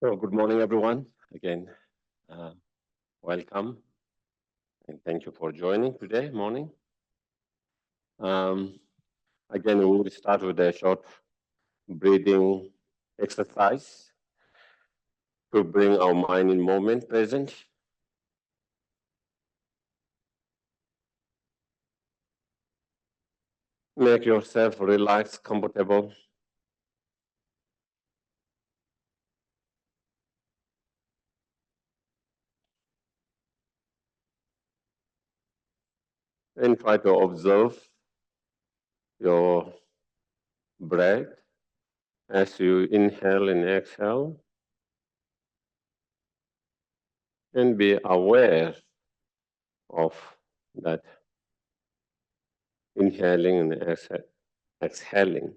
So, good morning, everyone. Again, welcome and thank you for joining today morning. Um, Again, we will start with a short breathing exercise to bring our mind in moment present. Make yourself relaxed, comfortable. And try to observe your breath as you inhale and exhale, and be aware of that inhaling and exhaling.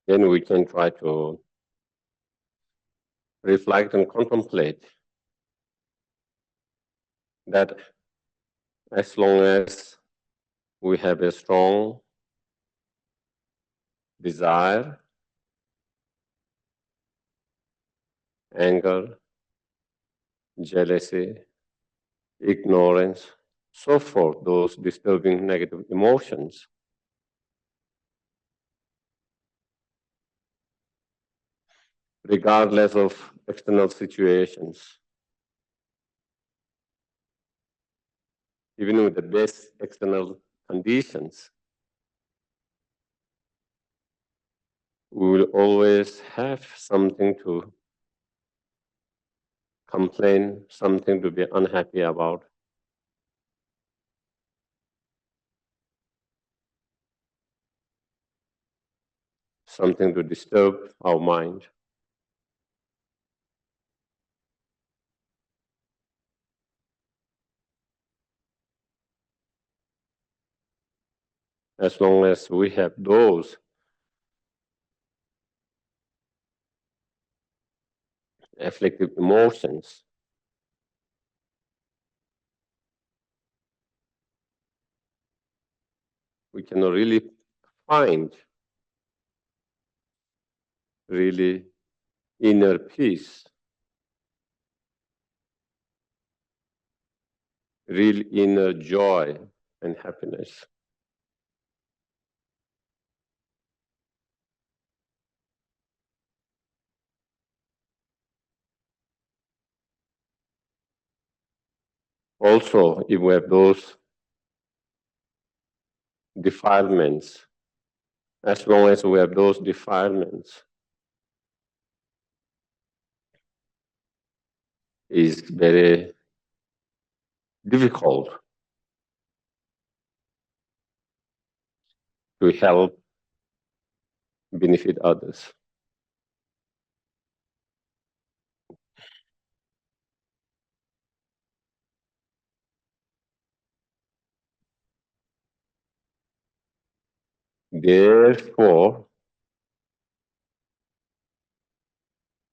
Then we can try to reflect and contemplate that as long as we have a strong desire, anger, jealousy, ignorance, so forth, those disturbing negative emotions, regardless of external situations, even with the best external conditions, we will always have something to complain, something to be unhappy about. Something to disturb our mind. As long as we have those afflictive emotions, we cannot really find really inner peace, real inner joy and happiness. Also, if we have those defilements, as long as we have those defilements, it's very difficult to help benefit others. Therefore,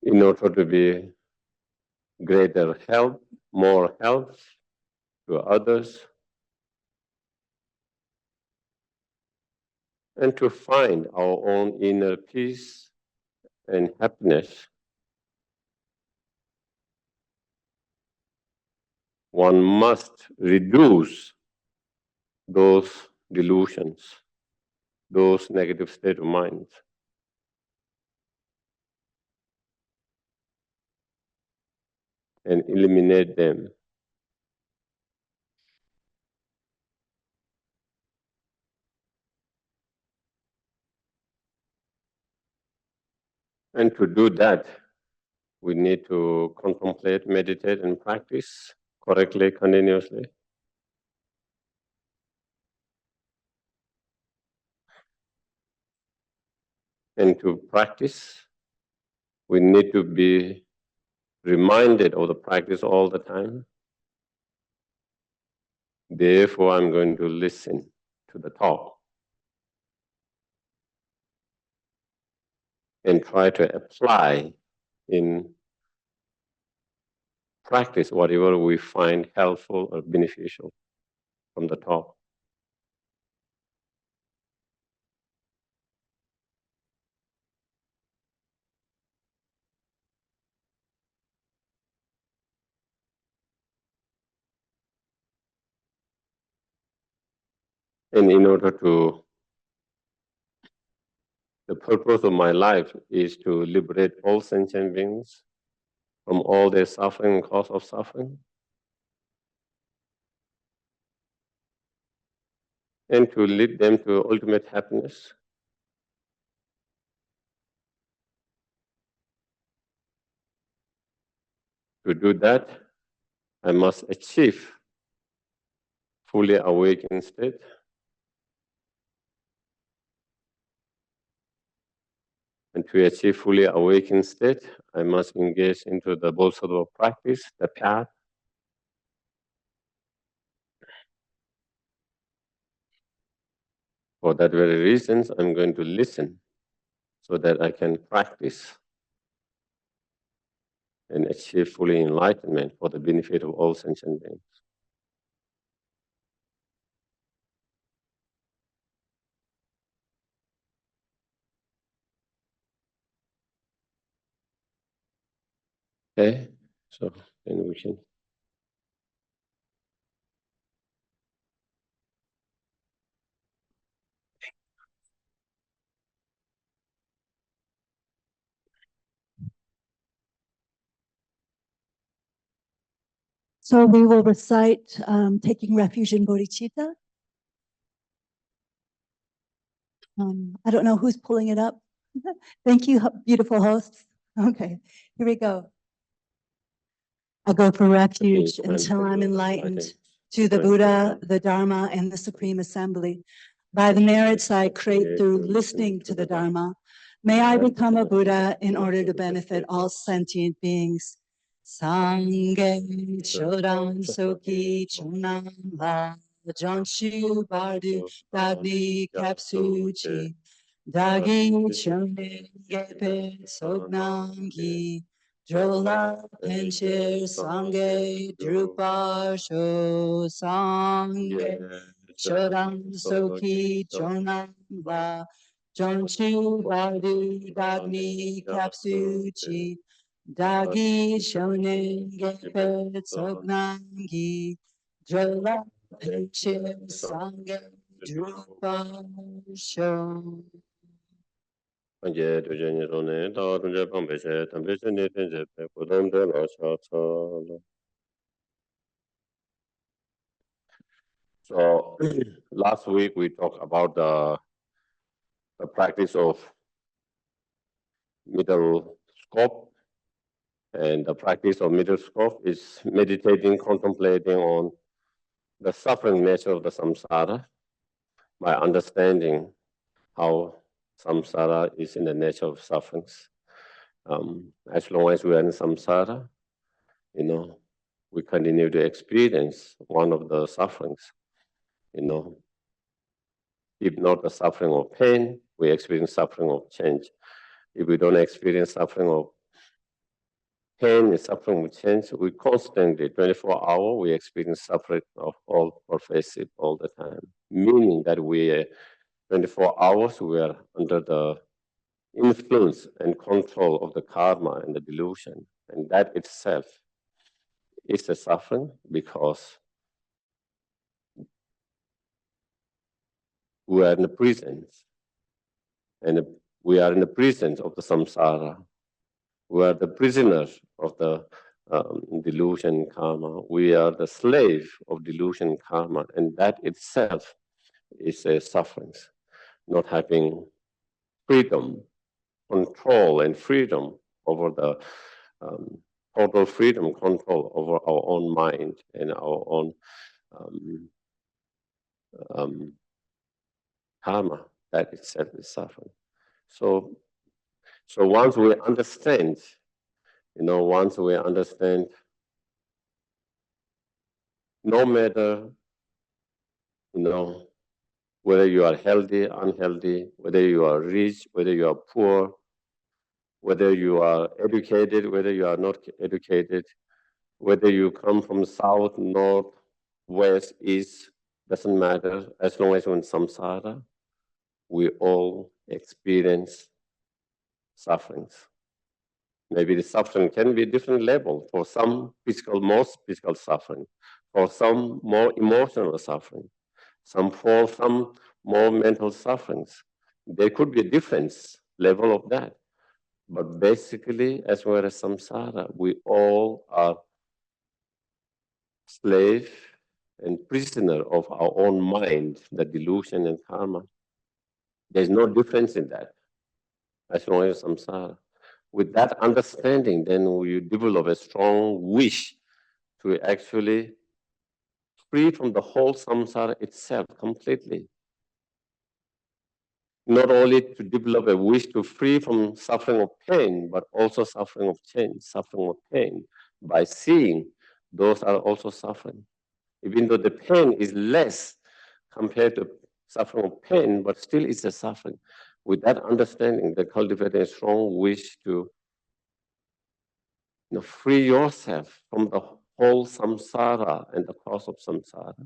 in order to be greater help, more help to others, and to find our own inner peace and happiness, one must reduce those delusions, those negative state of mind, and eliminate them. And to do that, we need to contemplate, meditate, and practice correctly, continuously. And to practice, we need to be reminded of the practice all the time. Therefore, I'm going to listen to the talk and try to apply in practice whatever we find helpful or beneficial from the talk. And in order to, the purpose of my life is to liberate all sentient beings from all their suffering and cause of suffering, and to lead them to ultimate happiness. To do that, I must achieve fully awakened state. And to achieve fully awakened state, I must engage into the bodhisattva practice, the path. For that very reasons, I'm going to listen so that I can practice and achieve fully enlightenment for the benefit of all sentient beings. Okay, so then we can. So we will recite taking refuge in bodhicitta. I don't know who's pulling it up. Thank you, beautiful hosts. Okay, here we go. I go for refuge until I'm enlightened to the Buddha, the Dharma, and the Supreme Assembly. By the merits I create through listening to the Dharma, may I become a Buddha in order to benefit all sentient beings. Sangye Chodam Soki Chunam La Jonshu Bardu Dagni Kapsuchi Dagi Chunde Gepe Sognangi Drola Penshir Sangye Drupa Sho Sangye Chodam Soki Chonam La Jonshu Bardu Dagni Kapsuchi Dagi Shonen Gepe Sognangi Drola Penshir Sangye Drupa Sho. 이제 도전이 전에 다 돈제 방배세 담배세 내든지 부담들 아셔서 So last week we talked about the practice of middle scope, and the practice of middle scope is meditating, contemplating on the suffering nature of the samsara by understanding how samsara is in the nature of sufferings. As long as we are in samsara, we continue to experience one of the sufferings. If not the suffering of pain, we experience suffering of change. If we don't experience suffering of pain and suffering of change, we constantly, 24 hours, we experience suffering of all pervasive all the time. Meaning that 24 hours, we are under the influence and control of the karma and the delusion. And that itself is a suffering because we are in the presence. And we are in the presence of the samsara. We are the prisoners of the delusion karma. We are the slave of delusion karma. And that itself is a suffering. Not having freedom, control and freedom over the total freedom, control over our own mind and our own karma, that itself is suffering. So once we understand, no matter, whether you are healthy, unhealthy, whether you are rich, whether you are poor, whether you are educated, whether you are not educated, whether you come from south, north, west, east, doesn't matter. As long as we're in samsara, we all experience sufferings. Maybe the suffering can be different level. For some, most physical suffering. For some, more emotional suffering. For some, more mental sufferings. There could be a difference level of that. But basically, as well as samsara, we all are slave and prisoner of our own mind, the delusion and karma. There's no difference in that, as long as samsara. With that understanding, then you develop a strong wish to actually free from the whole samsara itself completely. Not only to develop a wish to free from suffering of pain, but also suffering of change, suffering of pain. By seeing, those are also suffering. Even though the pain is less compared to suffering of pain, but still it's a suffering. With that understanding, they cultivate a strong wish to free yourself from the whole samsara and the cause of samsara.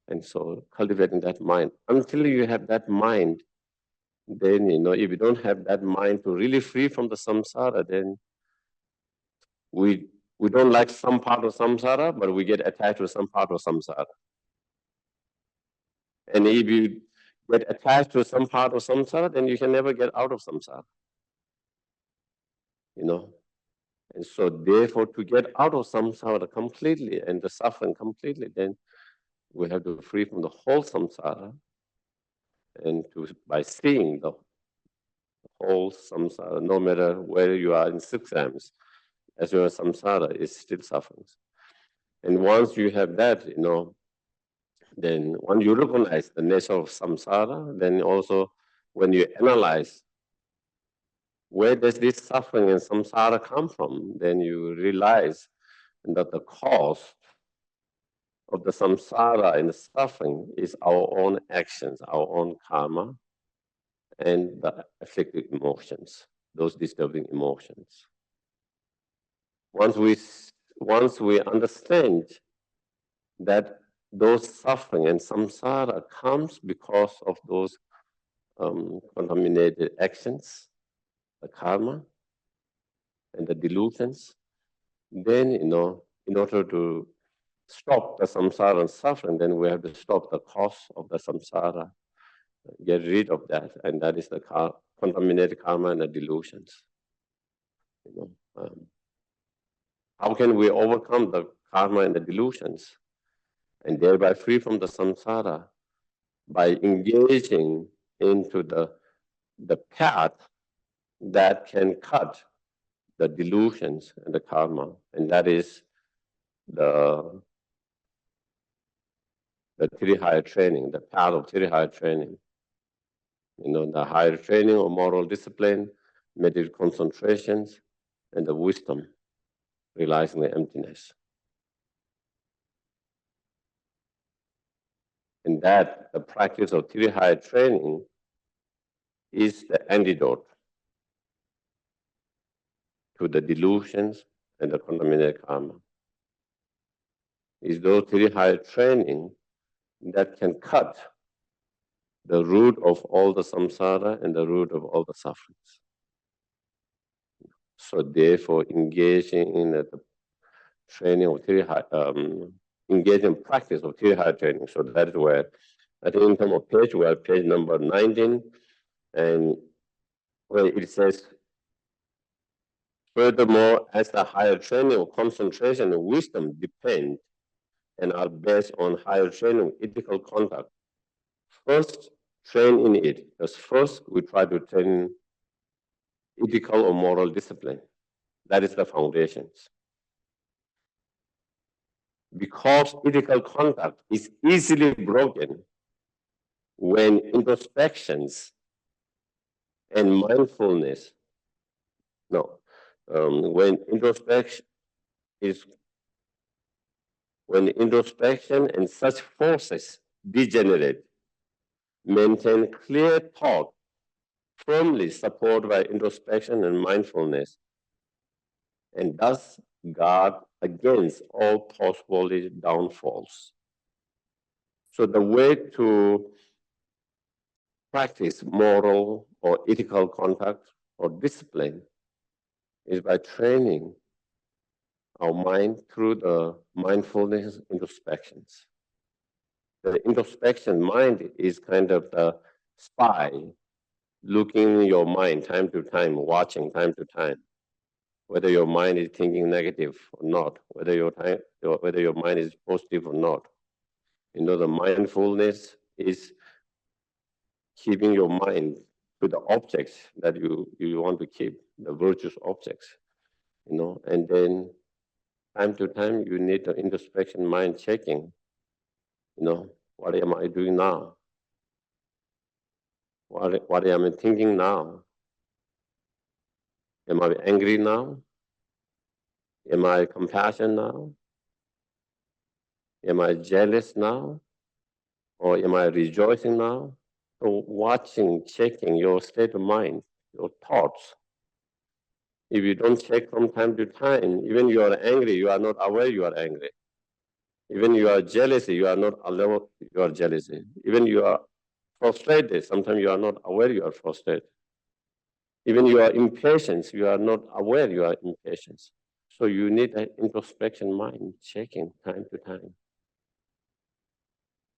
And so cultivating that mind. Until you have that mind, then, if you don't have that mind to really free from the samsara, then we don't like some part of samsara, but we get attached to some part of samsara. And if you get attached to some part of samsara, then you can never get out of samsara. And so therefore, to get out of samsara completely and the suffering completely, then we have to free from the whole samsara, and by seeing the whole samsara, no matter where you are in 6 grams, as well as samsara is still suffering. And once you have that, then when you recognize the nature of samsara, then also when you analyze where does this suffering and samsara come from, then you realize that the cause of the samsara and the suffering is our own actions, our own karma, and the afflicted emotions, those disturbing emotions. Once we understand that those suffering and samsara comes because of those contaminated actions, the karma, and the delusions, then, in order to stop the samsara and suffering, then we have to stop the cause of the samsara, get rid of that, and that is the contaminated karma and the delusions. How can we overcome the karma and the delusions? and thereby free from the samsara by engaging into the path that can cut the delusions and the karma, and that is the three higher training, the path of three higher training. The higher training of moral discipline, meditative concentrations, and the wisdom, realizing the emptiness. And that the practice of three higher training is the antidote to the delusions and the contaminated karma. Is those three higher training that can cut the root of all the samsara and the root of all the sufferings. So therefore, engaging in the training of three high, engaging in practice of three higher training. So that is where, I think in terms of page, we are page number 19, and where it says, furthermore, as the higher training of concentration and wisdom depend and are based on higher training of ethical conduct, first train in it. Because first we try to train ethical or moral discipline. That is the foundations. Because ethical conduct is easily broken when introspections and mindfulness, when introspection and such forces degenerate, maintain clear thought, firmly supported by introspection and mindfulness, and thus guard against all possible downfalls. So the way to practice moral or ethical conduct or discipline is by training our mind through the mindfulness introspections. The introspection mind is kind of the spy, looking your mind time to time, watching time to time, whether your mind is thinking negative or not, whether your mind is positive or not. The mindfulness is keeping your mind to the objects that you want to keep, the virtuous objects, and then time to time you need the introspection mind checking, what am I doing now? What am I thinking now? Am I angry now? Am I compassionate now? Am I jealous now? Or am I rejoicing now? So watching, checking your state of mind, your thoughts. If you don't check from time to time, even you are angry, you are not aware you are angry. Even you are jealous, you are not aware you are jealous. Even you are frustrated, sometimes you are not aware you are frustrated. Even you are impatient, you are not aware you are impatient. So you need an introspection mind, checking time to time.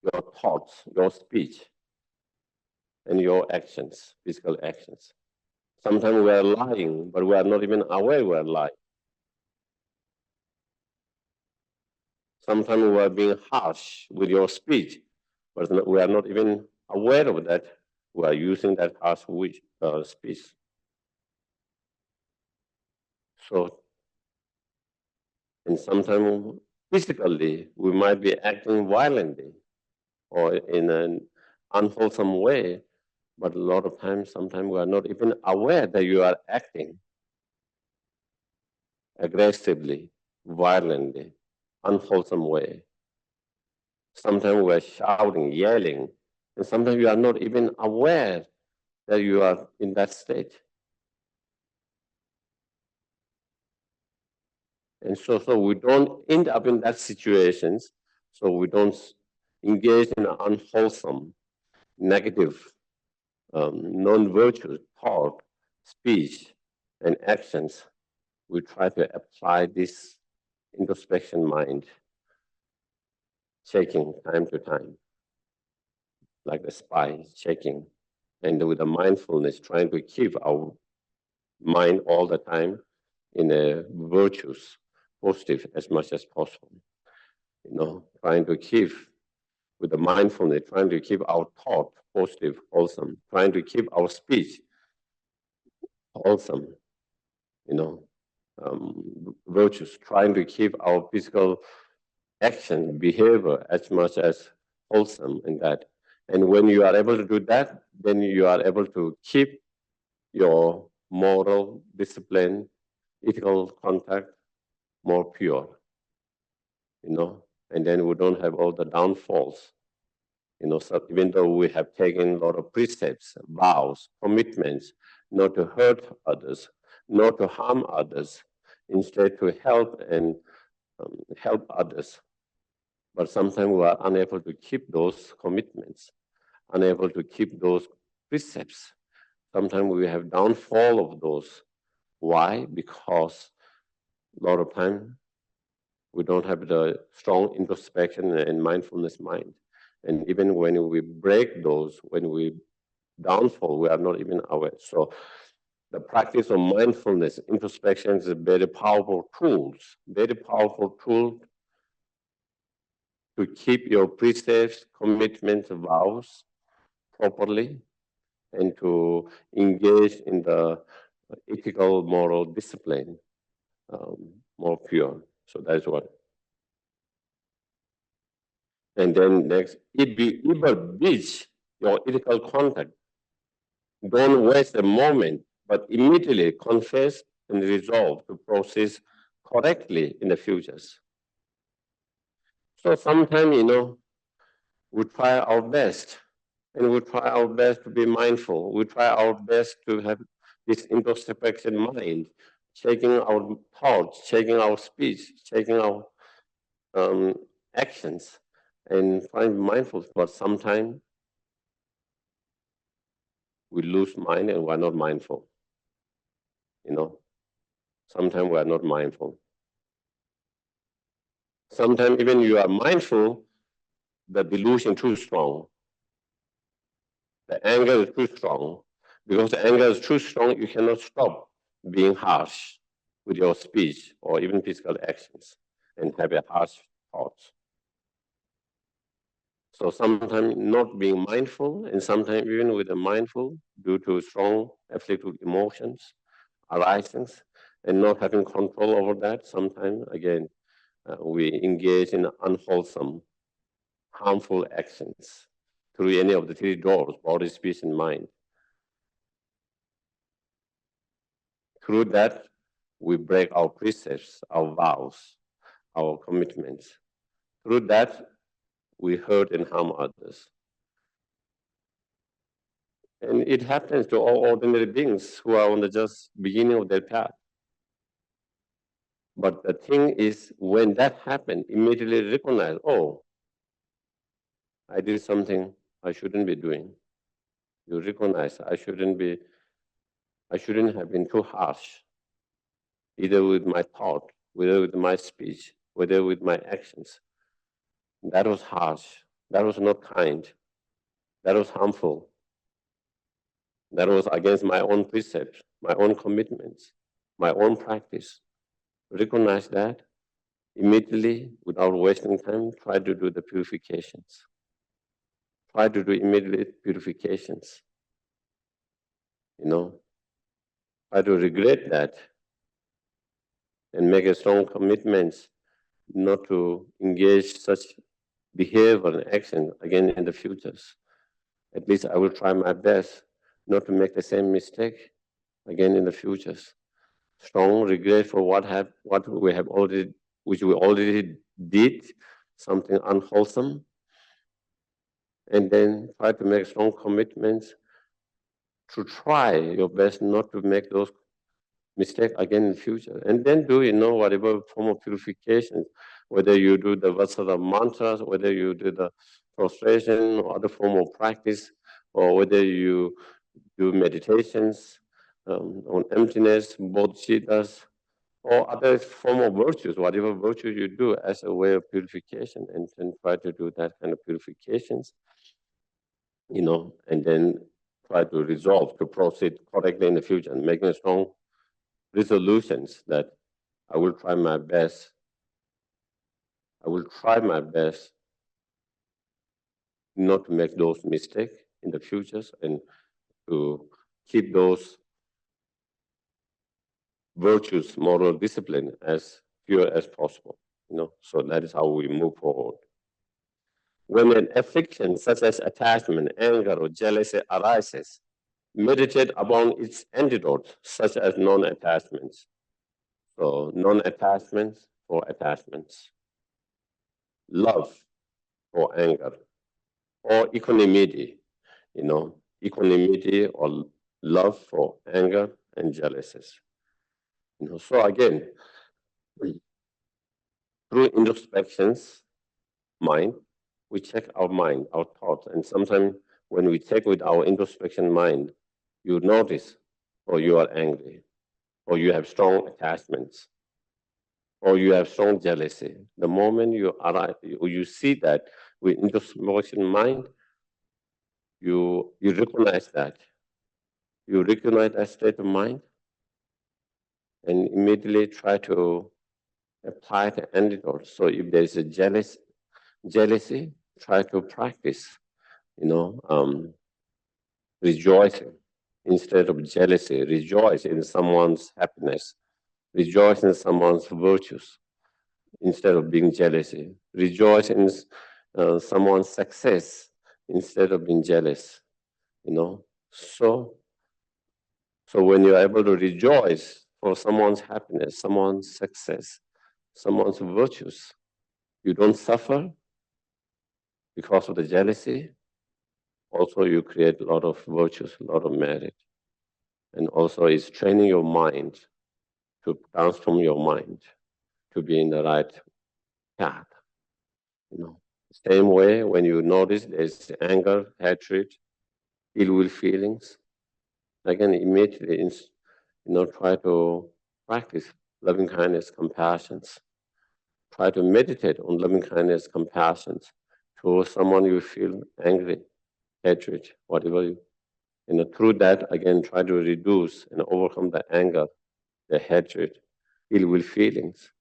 Your thoughts, your speech, and your actions, physical actions. Sometimes we are lying, but we are not even aware we are lying. Sometimes we are being harsh with your speech, but we are not even aware of that. We are using that harsh speech. So, and sometimes physically, we might be acting violently or in an unwholesome way, but a lot of times, sometimes we are not even aware that you are acting aggressively, violently, unwholesome way. Sometimes we are shouting, yelling, and sometimes you are not even aware that you are in that state. And so we don't end up in that situations, so we don't engage in unwholesome, negative, non-virtuous thought, speech, and actions. We try to apply this introspection mind, checking time to time, like a spy checking, and with the mindfulness, trying to keep our mind all the time in a virtuous, positive as much as possible. trying to keep with the mindfulness, trying to keep our thought positive, wholesome, trying to keep our speech wholesome, virtues, trying to keep our physical action, behavior as much as wholesome in that. And when you are able to do that, then you are able to keep your moral discipline, ethical contact more pure, and then we don't have all the downfalls. So even though we have taken a lot of precepts, vows, commitments, not to hurt others, not to harm others, instead to help and help others. But sometimes we are unable to keep those commitments, unable to keep those precepts. Sometimes we have downfall of those. Why? Because a lot of time we don't have the strong introspection and mindfulness mind. And even when we break those, when we downfall, we are not even aware. So the practice of mindfulness, introspection is a very powerful tool to keep your precepts, commitments, vows properly, and to engage in the ethical, moral discipline more pure. So that's what. And then next, either beach your ethical contact. Don't waste a moment, but immediately confess and resolve to process correctly in the futures. So sometimes, we try our best, and we try our best to be mindful. We try our best to have this introspection mind, checking our thoughts, checking our speech, checking our actions, and find mindful. But sometimes we lose mind and we're not mindful. Sometimes we are not mindful. Sometimes even you are mindful, the delusion too strong. The anger is too strong. Because the anger is too strong, you cannot stop being harsh with your speech or even physical actions and have a harsh thoughts. So sometimes not being mindful, and sometimes even with the mindful, due to strong afflictive emotions arising, and not having control over that, sometimes again we engage in unwholesome, harmful actions through any of the three doors: body, speech, and mind. Through that, we break our precepts, our vows, our commitments. Through that, we hurt and harm others. And it happens to all ordinary beings who are on the just beginning of their path. But the thing is, when that happens, immediately recognize, oh, I did something I shouldn't be doing. You recognize I shouldn't have been too harsh, either with my thought, whether with my speech, whether with my actions. That was harsh. That was not kind. That was harmful. That was against my own precepts, my own commitments, my own practice. Recognize that immediately, without wasting time, try to do the purifications. Try to do immediate purifications. Try to regret that and make a strong commitment not to engage such behavior and action again in the futures. At least I will try my best not to make the same mistake again in the futures. Strong regret for which we already did, something unwholesome, and then try to make strong commitments to try your best not to make those mistakes again in the future. And then do whatever form of purification, whether you do the Vasara mantras, whether you do the prostration or other form of practice, or whether you do meditations on emptiness, bodhicittas, or other form of virtues, whatever virtues you do as a way of purification, and then try to do that kind of purifications, and then try to resolve to proceed correctly in the future, and making strong resolutions that I will try my best I will try my best not to make those mistakes in the futures and to keep those virtues, moral discipline as pure as possible. So that is how we move forward. When an affliction such as attachment, anger, or jealousy arises, meditate upon its antidote, such as non-attachments. So non-attachments for attachments, love for anger, or equanimity, equanimity or love for anger and jealousies. So again, through introspections, mind, we check our mind, our thoughts, and sometimes when we check with our introspection mind, you notice, or you are angry, or you have strong attachments, or you have strong jealousy. The moment you arrive, you see that with introspection mind, you recognize that. You recognize that state of mind, and immediately try to apply the antidote. So if there's a jealousy, try to practice, rejoicing instead of jealousy. Rejoice in someone's happiness. Rejoice in someone's virtues instead of being jealousy. Rejoice in someone's success instead of being jealous. So when you're able to rejoice for someone's happiness, someone's success, someone's virtues, you don't suffer because of the jealousy. Also, you create a lot of virtues, a lot of merit. And also, it's training your mind to transform your mind to be in the right path. Same way, when you notice there's anger, hatred, ill will feelings, again, immediately, try to practice loving kindness, compassion. Try to meditate on loving kindness, compassion towards someone you feel angry, hatred, whatever through that, again, try to reduce and overcome the anger, the hatred, ill will feelings.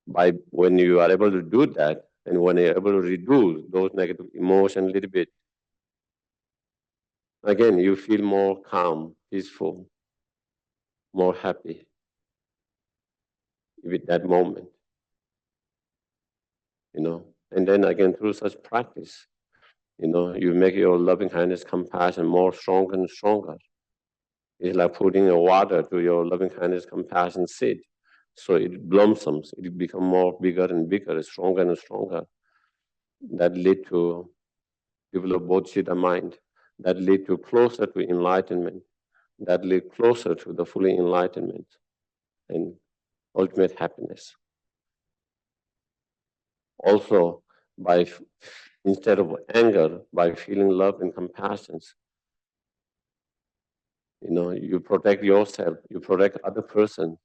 When you are able to do that, and when you're able to reduce those negative emotions a little bit, again, you feel more calm, peaceful, more happy with that moment. And then again, through such practice, you make your loving kindness, compassion more stronger and stronger. It's like putting a water to your loving kindness, compassion seed. So it blossoms, it becomes more bigger and bigger, stronger and stronger. That lead to develop bodhicitta mind, that lead to closer to enlightenment, that lead closer to the fully enlightenment and ultimate happiness. Also, instead of anger, by feeling love and compassion, you protect yourself, you protect other person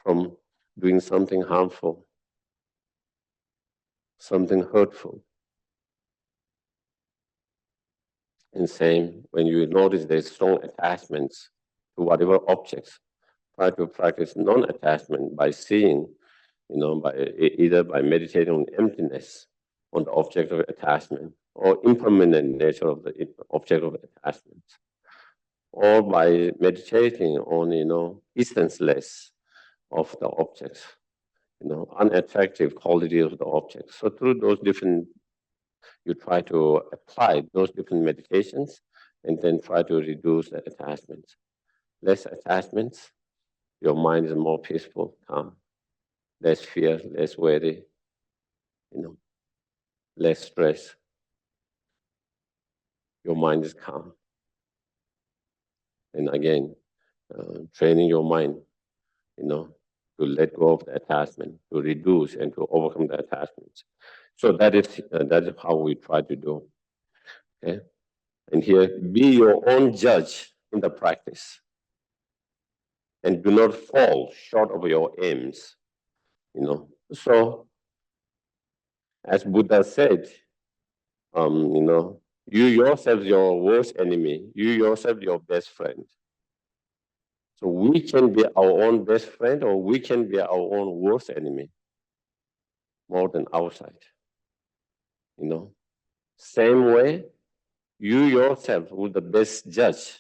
from doing something harmful, something hurtful. And same, when you notice there's strong attachments to whatever objects, try to practice non-attachment by seeing, either by meditating on emptiness, on the object of attachment, or impermanent nature of the object of attachment, or by meditating on, essence-less of the objects, unattractive quality of the objects. So through those different, you try to apply those different meditations and then try to reduce the attachments. Less attachments, your mind is more peaceful, calm. Less fear, less worry, less stress. Your mind is calm. And again, training your mind, to let go of the attachment, to reduce and to overcome the attachments. So that is how we try to do. Okay, and here, be your own judge in the practice, and do not fall short of your aims. So as Buddha said, you yourself your worst enemy, you yourself your best friend. So we can be our own best friend, or we can be our own worst enemy. more than outside. Same way, you yourself will the best judge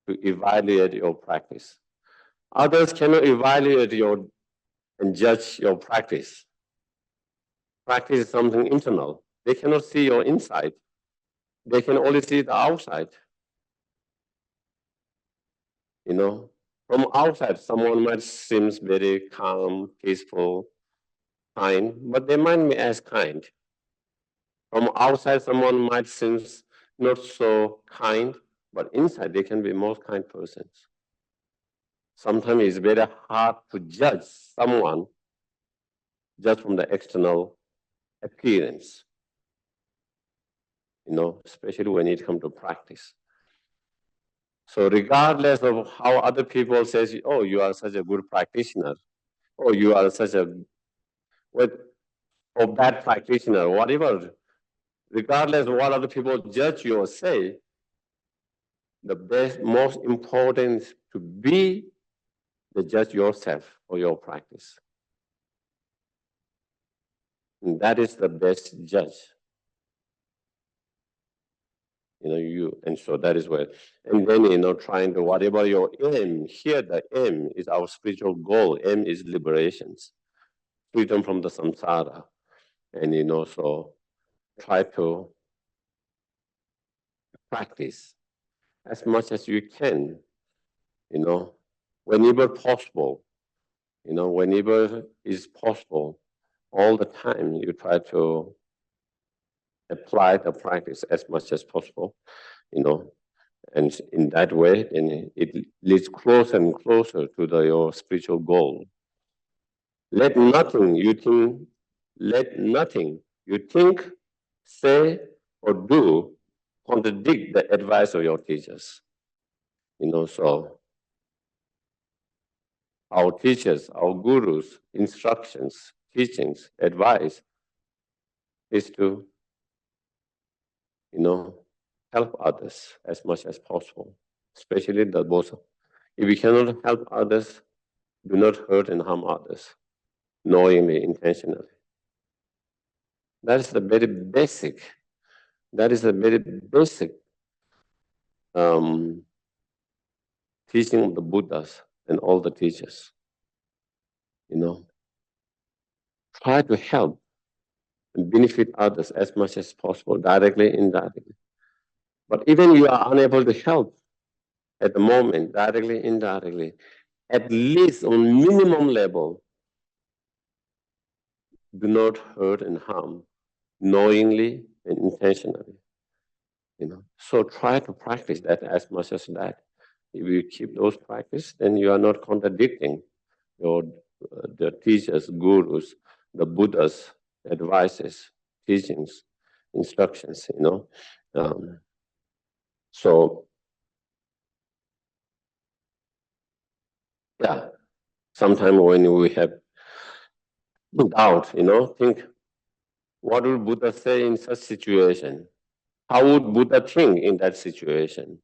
to evaluate your practice. Others cannot evaluate and judge your practice. Practice is something internal. They cannot see your inside. They can only see the outside. From outside, someone might seem very calm, peaceful, kind, but they might be as kind. From outside, someone might seem not so kind, but inside they can be most kind persons. Sometimes it's very hard to judge someone just from the external appearance, especially when it comes to practice. So regardless of how other people say, oh, you are such a good practitioner, or you are such a bad practitioner, whatever, regardless of what other people judge you or say, the most important is to be the judge yourself for your practice. And that is the best judge. And so that is where, and then, trying to, whatever your aim, here the aim is our spiritual goal, aim is liberations, freedom from the samsara. And, so try to practice as much as you can, whenever possible, whenever is possible, all the time you try to apply the practice as much as possible, and in that way, then it leads closer and closer to your spiritual goal. Let nothing you think, say, or do contradict the advice of your teachers. So our teachers, our gurus, instructions, teachings, advice is to, help others as much as possible, especially the both. If you cannot help others, do not hurt and harm others, knowingly, intentionally. That is the very basic. Teaching of the Buddhas and all the teachers. Try to help and benefit others as much as possible, directly, indirectly. But even you are unable to help at the moment, directly, indirectly, at least on minimum level, do not hurt and harm, knowingly and intentionally. So try to practice that as much as that. If you keep those practice, then you are not contradicting the teachers, gurus, the Buddha's advices, teachings, instructions. So yeah, sometimes when we have doubt, think, what would Buddha say in such situation? How would Buddha think in that situation?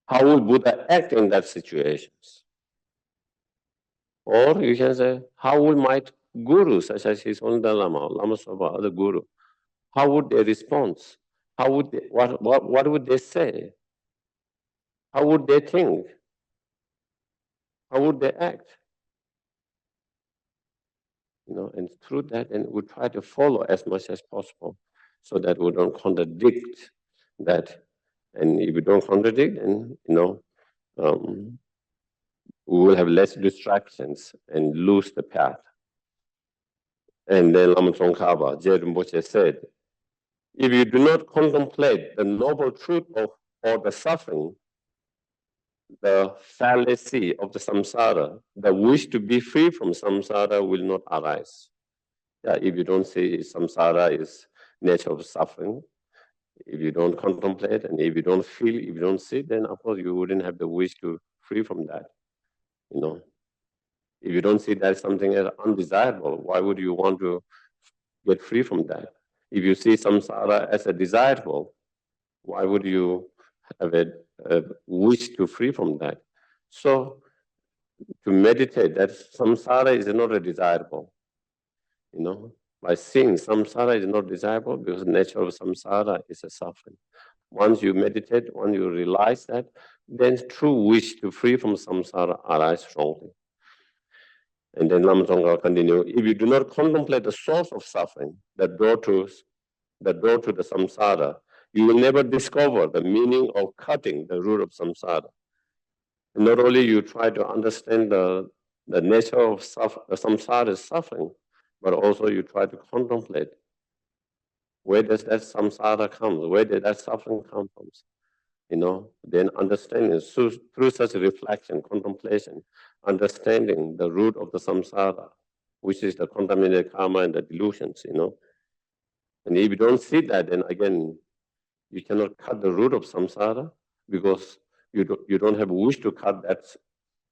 How would Buddha act in that situations? Or you can say, how would my guru, such as his own Dalai Lama, Lama Zopa, other guru, how would they respond? How would they, what would they say? How would they think? How would they act? And through that, and we try to follow as much as possible so that we don't contradict that. And if we don't contradict, then, we will have less distractions and lose the path. And then Lama Tsongkhapa, Je Rinpoche said, if you do not contemplate the noble truth or the suffering, the fallacy of the samsara, the wish to be free from samsara will not arise. Yeah, if you don't see samsara is nature of suffering, if you don't contemplate and if you don't feel, if you don't see, then of course you wouldn't have the wish to free from that. If you don't see that something as undesirable, why would you want to get free from that? If you see samsara as a desirable, why would you have a wish to free from that? So to meditate that samsara is not a desirable, By seeing samsara is not desirable because the nature of samsara is a suffering. Once you meditate, once you realize that, then true wish to free from samsara arises strongly. And then Lama Tsongkhapa continue, if you do not contemplate the source of suffering that brought to the samsara, you will never discover the meaning of cutting the root of samsara. And not only you try to understand the nature of the samsara suffering, but also you try to contemplate where does that samsara come, where did that suffering come from? Then understanding through such reflection, contemplation, understanding the root of the samsara, which is the contaminated karma and the delusions, And if you don't see that, then again, you cannot cut the root of samsara because you don't have a wish to cut that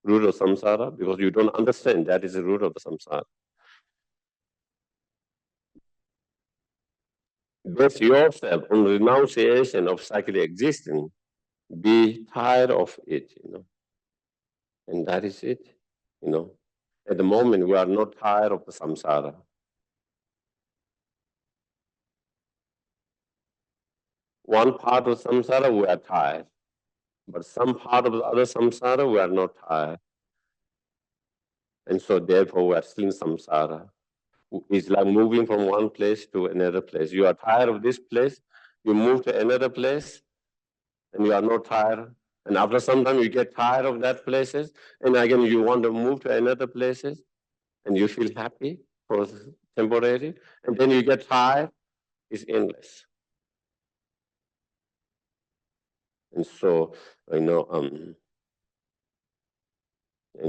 root of samsara because you don't understand that is the root of the samsara. Base yourself on renunciation of cyclic existing. Be tired of it, And that is it, At the moment, we are not tired of the samsara. One part of samsara, we are tired. But some part of the other samsara, we are not tired. And so therefore, we are still in samsara. It's like moving from one place to another place. You are tired of this place, you move to another place, and you are not tired. And after some time, you get tired of that places, and again, you want to move to another places, and you feel happy for temporary, and then you get tired. It's endless. And so, and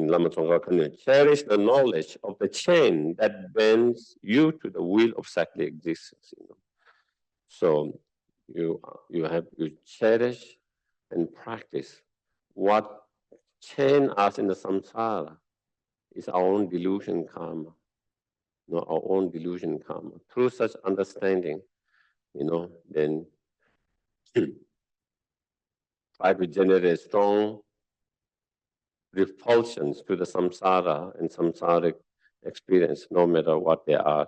Lama Tsongkhapa can cherish the knowledge of the chain that bends you to the wheel of cyclic existence. So you cherish and practice what chain us in the samsara is our own delusion karma. Our own delusion karma. Through such understanding, then try to generate strong repulsions to the samsara and samsaric experience, no matter what they are.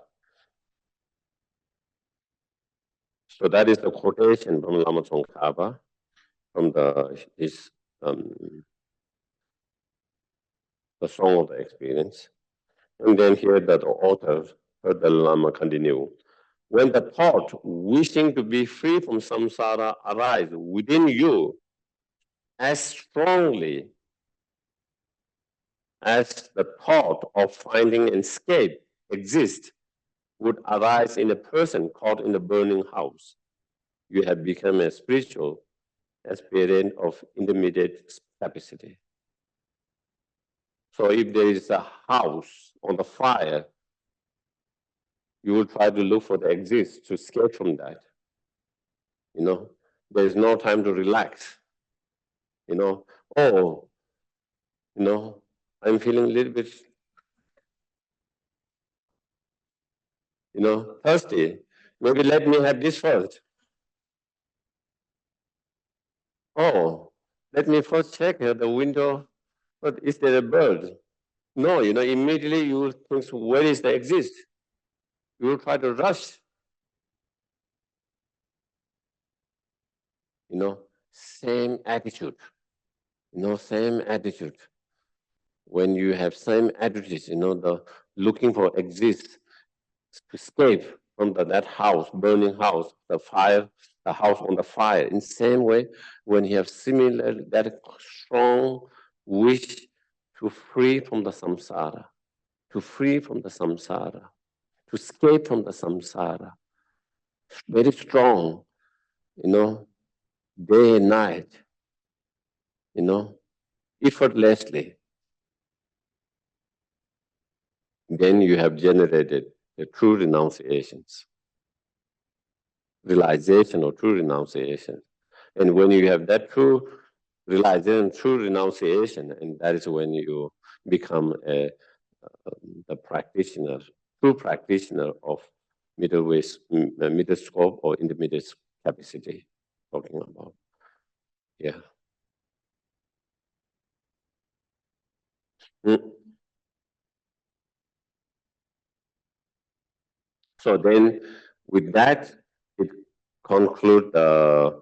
So that is the quotation from Lama Tsongkhapa from the Song of the Experience. And then here that the author, Third Dalai Lama, continue. When the thought wishing to be free from samsara arises within you as strongly as the thought of finding an escape exists would arise in a person caught in a burning house, you have become a spiritual aspirant of intermediate capacity. So if there is a house on the fire, you will try to look for the exit to escape from that. There is no time to relax. I'm feeling a little bit, thirsty. Maybe let me have this first. Oh, let me first check the window. But is there a bird? No, immediately you will think, where is the exit? You will try to rush. Same attitude. Same attitude. When you have same attitudes, the looking for exit, to escape from that house, burning house, the fire, the house on the fire. In the same way, when you have similar, that strong wish to free from the samsara, to free from the samsara, to escape from the samsara, very strong, day and night, effortlessly. Then you have generated the true renunciations, realization of true renunciation. And when you have that true realization, true renunciation, and that is when you become the practitioner, true practitioner of middle scope or intermediate capacity, talking about. Yeah. So then with that, it concludes the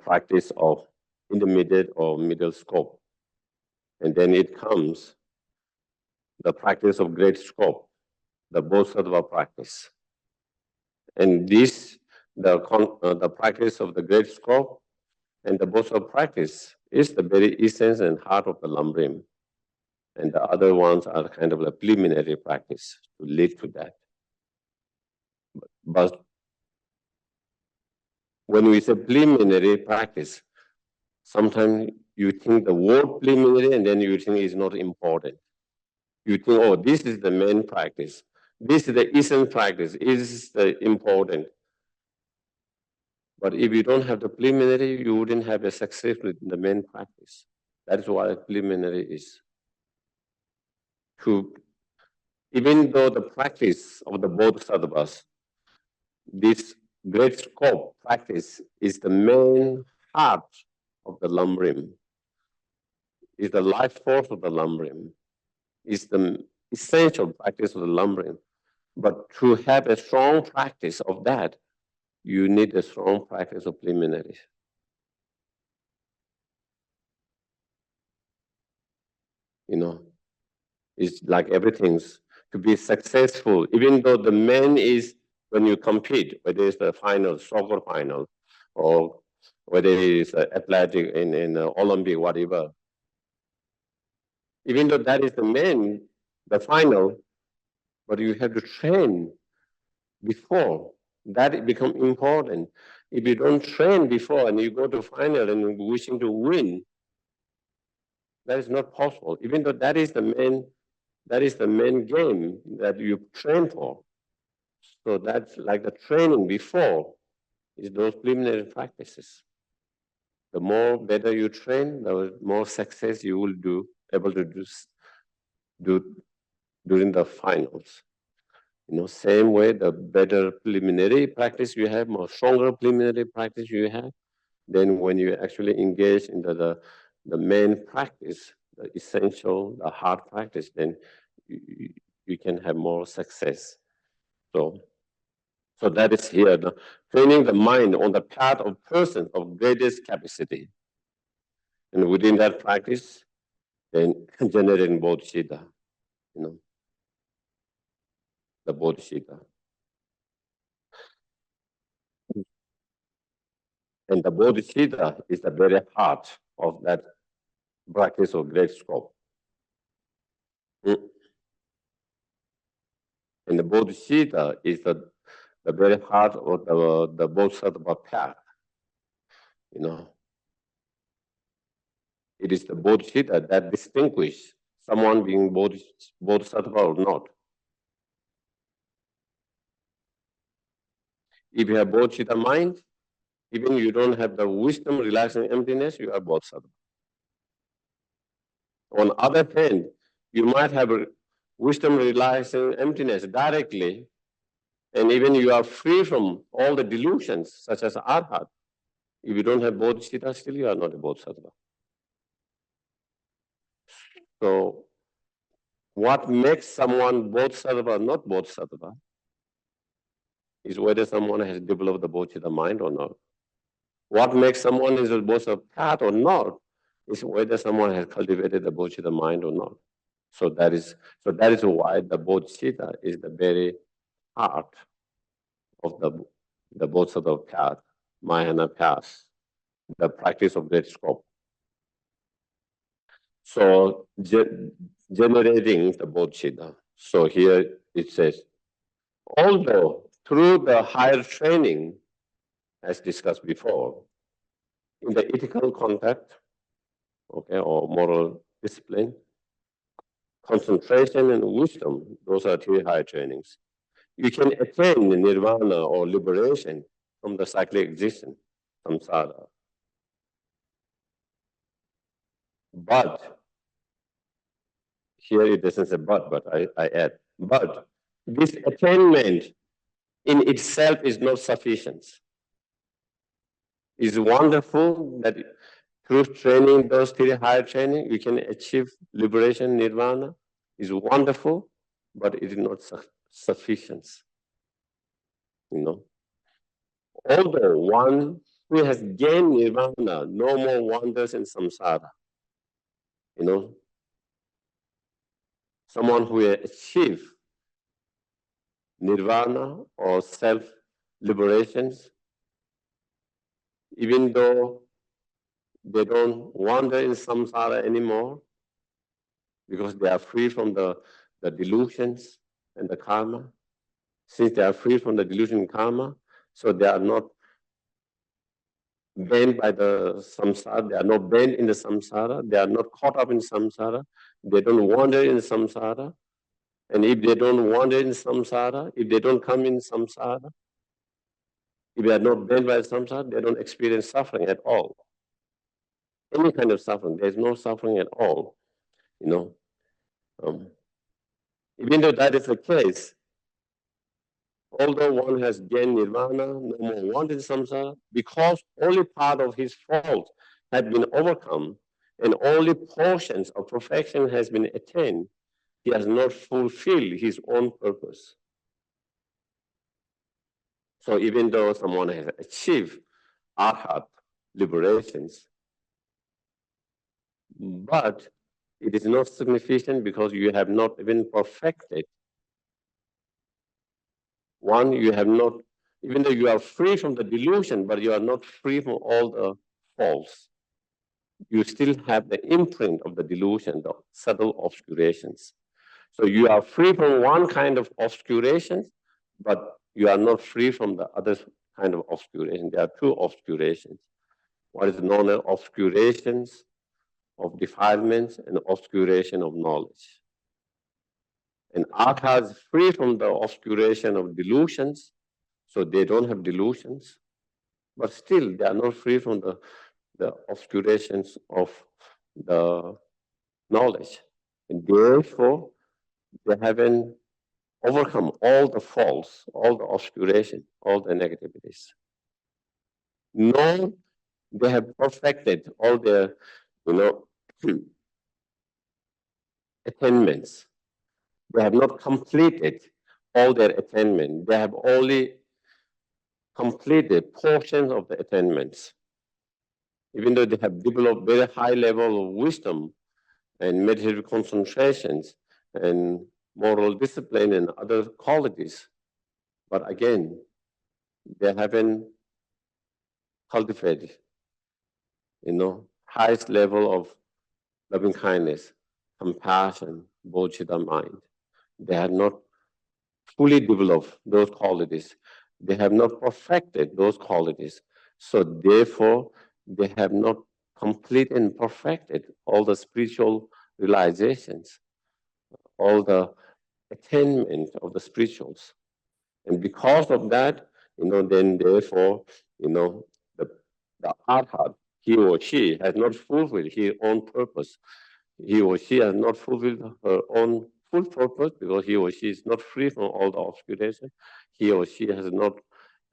practice of intermediate or middle scope. And then it comes the practice of great scope, the bodhisattva practice. And this, the practice of the great scope and the bodhisattva practice is the very essence and heart of the Lamrim. And the other ones are kind of a preliminary practice to lead to that. But when we say preliminary practice, sometimes you think the word preliminary and then you think it's not important. You think, oh, this is the main practice. This is the essence practice. This is the important. But if you don't have the preliminary, you wouldn't have a success with the main practice. That is why preliminary is. Even though the practice of the bodhisattvas, this great scope practice is the main heart of the Lamrim, is the life force of the Lamrim, is the essential practice of the Lamrim. But to have a strong practice of that, you need a strong practice of preliminaries. You know, it's like everything's to be successful, even though the main is when you compete, whether it's the final, soccer final, or whether it's athletic in Olympic, whatever. Even though that is the main, the final, but you have to train before that it becomes important. If you don't train before and you go to final and wishing to win, that is not possible. Even though that is the main game that you train for. So that's like the training before is those preliminary practices. The more better you train, the more success you will able to do during the finals. You know, same way, the better preliminary practice you have, more stronger preliminary practice you have, then when you actually engage into the main practice, the essential, the hard practice, then you can have more success. So that is here, training the mind on the path of person of greatest capacity. And within that practice, then generating bodhicitta, you know, the bodhicitta. And the bodhicitta is the very heart of that practice of great scope. And the bodhicitta is the very heart of the bodhisattva path. You know, it is the bodhicitta that distinguishes someone being bodhisattva or not. If you have bodhicitta mind, even you don't have the wisdom, relaxing emptiness, you are bodhisattva. On the other hand, you might have wisdom, relaxing emptiness directly, and even you are free from all the delusions, such as arhat. If you don't have bodhicitta, still you are not a bodhisattva. So, what makes someone bodhisattva or not bodhisattva is whether someone has developed the bodhicitta mind or not. What makes someone is a bodhisattva path or not is whether someone has cultivated the bodhicitta mind or not. So that is why the bodhicitta is the very heart of the bodhisattva path, Mahayana path, the practice of great scope. So generating the bodhicitta. So here it says, although through the higher training, as discussed before, in the ethical contact, okay, or moral discipline, concentration and wisdom, those are three higher trainings. You can attain nirvana or liberation from the cyclic existence, samsara. But, here it doesn't say but I add, but this attainment in itself is not sufficient. It's wonderful that through training, those three higher training, you can achieve liberation, nirvana. It's wonderful, but it is not sufficient. Although one who has gained nirvana no more wanders in samsara, someone who has achieved nirvana or self-liberations, even though they don't wander in samsara anymore, because they are free from the delusions and the karma. Since they are free from the delusion and karma, so they are not bound by the samsara, they are not bound in the samsara, they are not caught up in samsara, they don't wander in samsara. And if they don't wander in samsara, if they don't come in samsara, if they are not bound by samsara, they don't experience suffering at all. Any kind of suffering, there's no suffering at all. Even though that is the case, although one has gained nirvana, no more wanted samsara, because only part of his fault had been overcome and only portions of perfection has been attained, he has not fulfilled his own purpose. So even though someone has achieved arhat, liberations, but it is not significant because you have not even perfected. One, you have not, even though you are free from the delusion, but you are not free from all the faults. You still have the imprint of the delusion, the subtle obscurations. So you are free from one kind of obscurations, but you are not free from the other kind of obscuration. There are two obscurations. What is known as obscurations of defilements and obscuration of knowledge. And arhat is free from the obscuration of delusions, so they don't have delusions, but still they are not free from the obscurations of the knowledge. And therefore, they haven't overcome all the faults, all the obscuration, all the negativities. Nor they have perfected all their, attainments. They have not completed all their attainment. They have only completed portions of the attainments. Even though they have developed very high level of wisdom and meditative concentrations and moral discipline and other qualities, but again, they haven't cultivated, highest level of loving kindness, compassion, bodhicitta mind. They have not fully developed those qualities. They have not perfected those qualities. So therefore, they have not completed and perfected all the spiritual realizations, all the attainment of the spirituals. And because of that, then therefore, the arhat, he or she has not fulfilled his own purpose. He or she has not fulfilled her own full purpose because he or she is not free from all the obscuration. He or she has not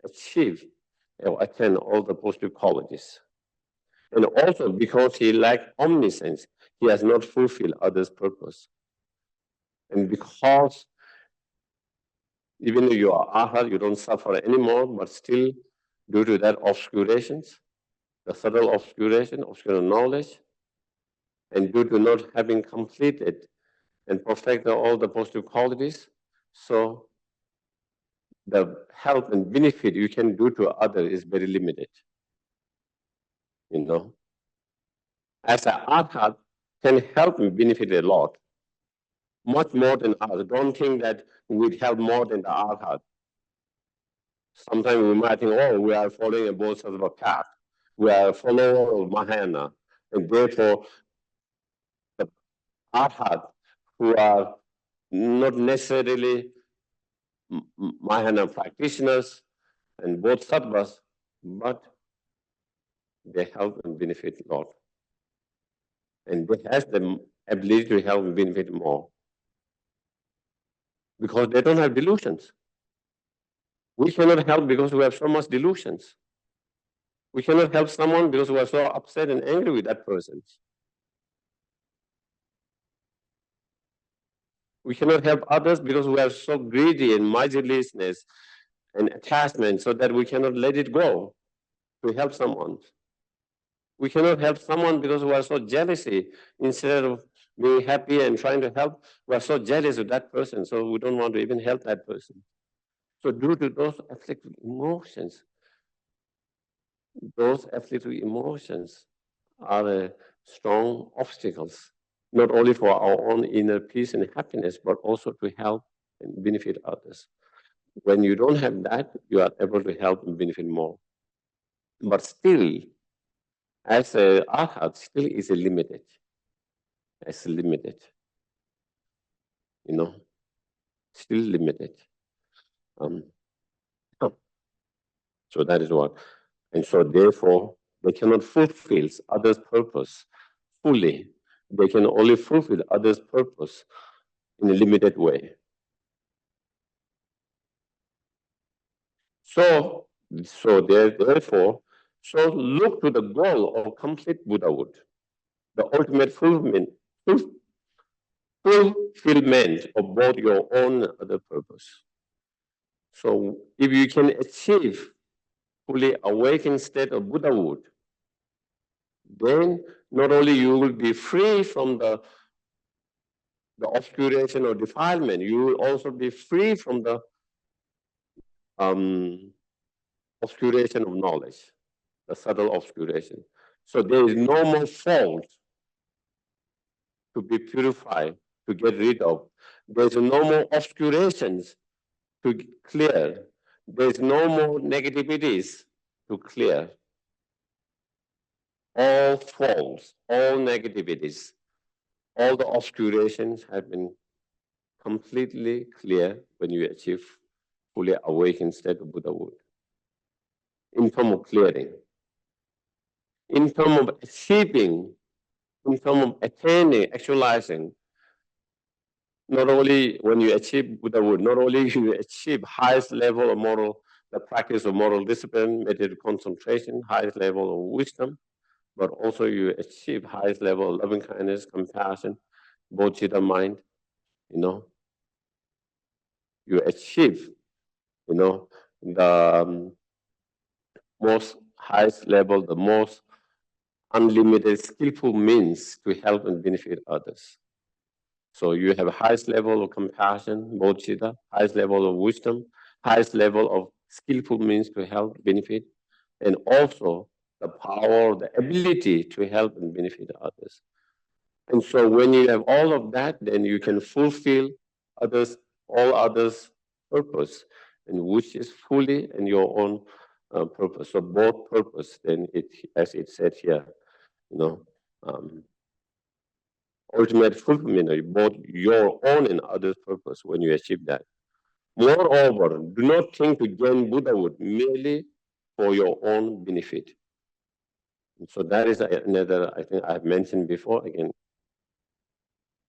achieved or attained all the positive qualities. And also because he lacks omniscience, he has not fulfilled others' purpose. And because even though you are arhat, you don't suffer anymore, but still due to that obscurations, the subtle obscuration, obscure knowledge, and due to not having completed and perfected all the positive qualities, so the help and benefit you can do to others is very limited. As an arhat can help and benefit a lot, much more than others. Don't think that we'd help more than the arhat. Sometimes we might think, oh, we are following a bodhisattva path. We are a follower of Mahayana. And therefore, the arhat who are not necessarily Mahayana practitioners and bodhisattvas, but they help and benefit a lot. And they have the ability to help and benefit more. Because they don't have delusions. We cannot help because we have so much delusions. We cannot help someone because we are so upset and angry with that person. We cannot help others because we are so greedy and miserliness and attachment so that we cannot let it go to help someone. We cannot help someone because we are so jealousy. Instead of being happy and trying to help, we are so jealous of that person, so we don't want to even help that person. So due to those afflictive emotions are strong obstacles, not only for our own inner peace and happiness, but also to help and benefit others. When you don't have that, you are able to help and benefit more. But still, as a arhat, still is limited. As limited, still limited. So that is what. And so therefore, they cannot fulfill others' purpose fully. They can only fulfill others' purpose in a limited way. So therefore, look to the goal of complete Buddhahood, the ultimate fulfillment of both your own and other purpose. So if you can achieve fully awakened state of Buddhahood, then not only you will be free from the obscuration or defilement, you will also be free from the obscuration of knowledge, the subtle obscuration. So there is no more fault to be purified, to get rid of. There's no more obscurations to clear. There's no more negativities to clear. All faults, all negativities, all the obscurations have been completely clear when you achieve fully awakened state of Buddhahood. In terms of clearing, in terms of achieving, in terms of attaining, actualizing, not only when you achieve Buddhahood, not only you achieve highest level of the practice of moral discipline, meditative concentration, highest level of wisdom, but also you achieve highest level of loving kindness, compassion, bodhicitta mind, you achieve, the most highest level, the most unlimited skillful means to help and benefit others. So you have highest level of compassion, bodhicitta, highest level of wisdom, highest level of skillful means to help, benefit, and also the power, the ability to help and benefit others. And so when you have all of that, then you can fulfill all others' purpose, and which is fully in your own purpose. So both purpose, then as it said here, ultimate fulfillment of both your own and others' purpose when you achieve that. Moreover, do not think to gain Buddhahood merely for your own benefit. And so that is another, I think I've mentioned before again.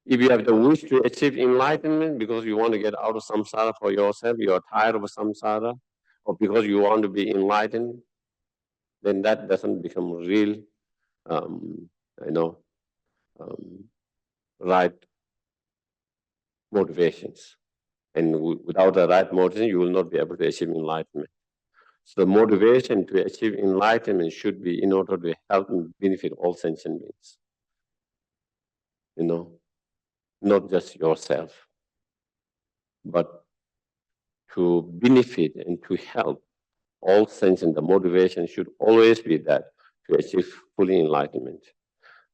If you have the wish to achieve enlightenment because you want to get out of samsara for yourself, you are tired of samsara, or because you want to be enlightened, then that doesn't become real, right motivations. And without the right motivation, you will not be able to achieve enlightenment. So the motivation to achieve enlightenment should be in order to help and benefit all sentient beings. Not just yourself, but to benefit and to help all sentient. The motivation should always be that to achieve fully enlightenment.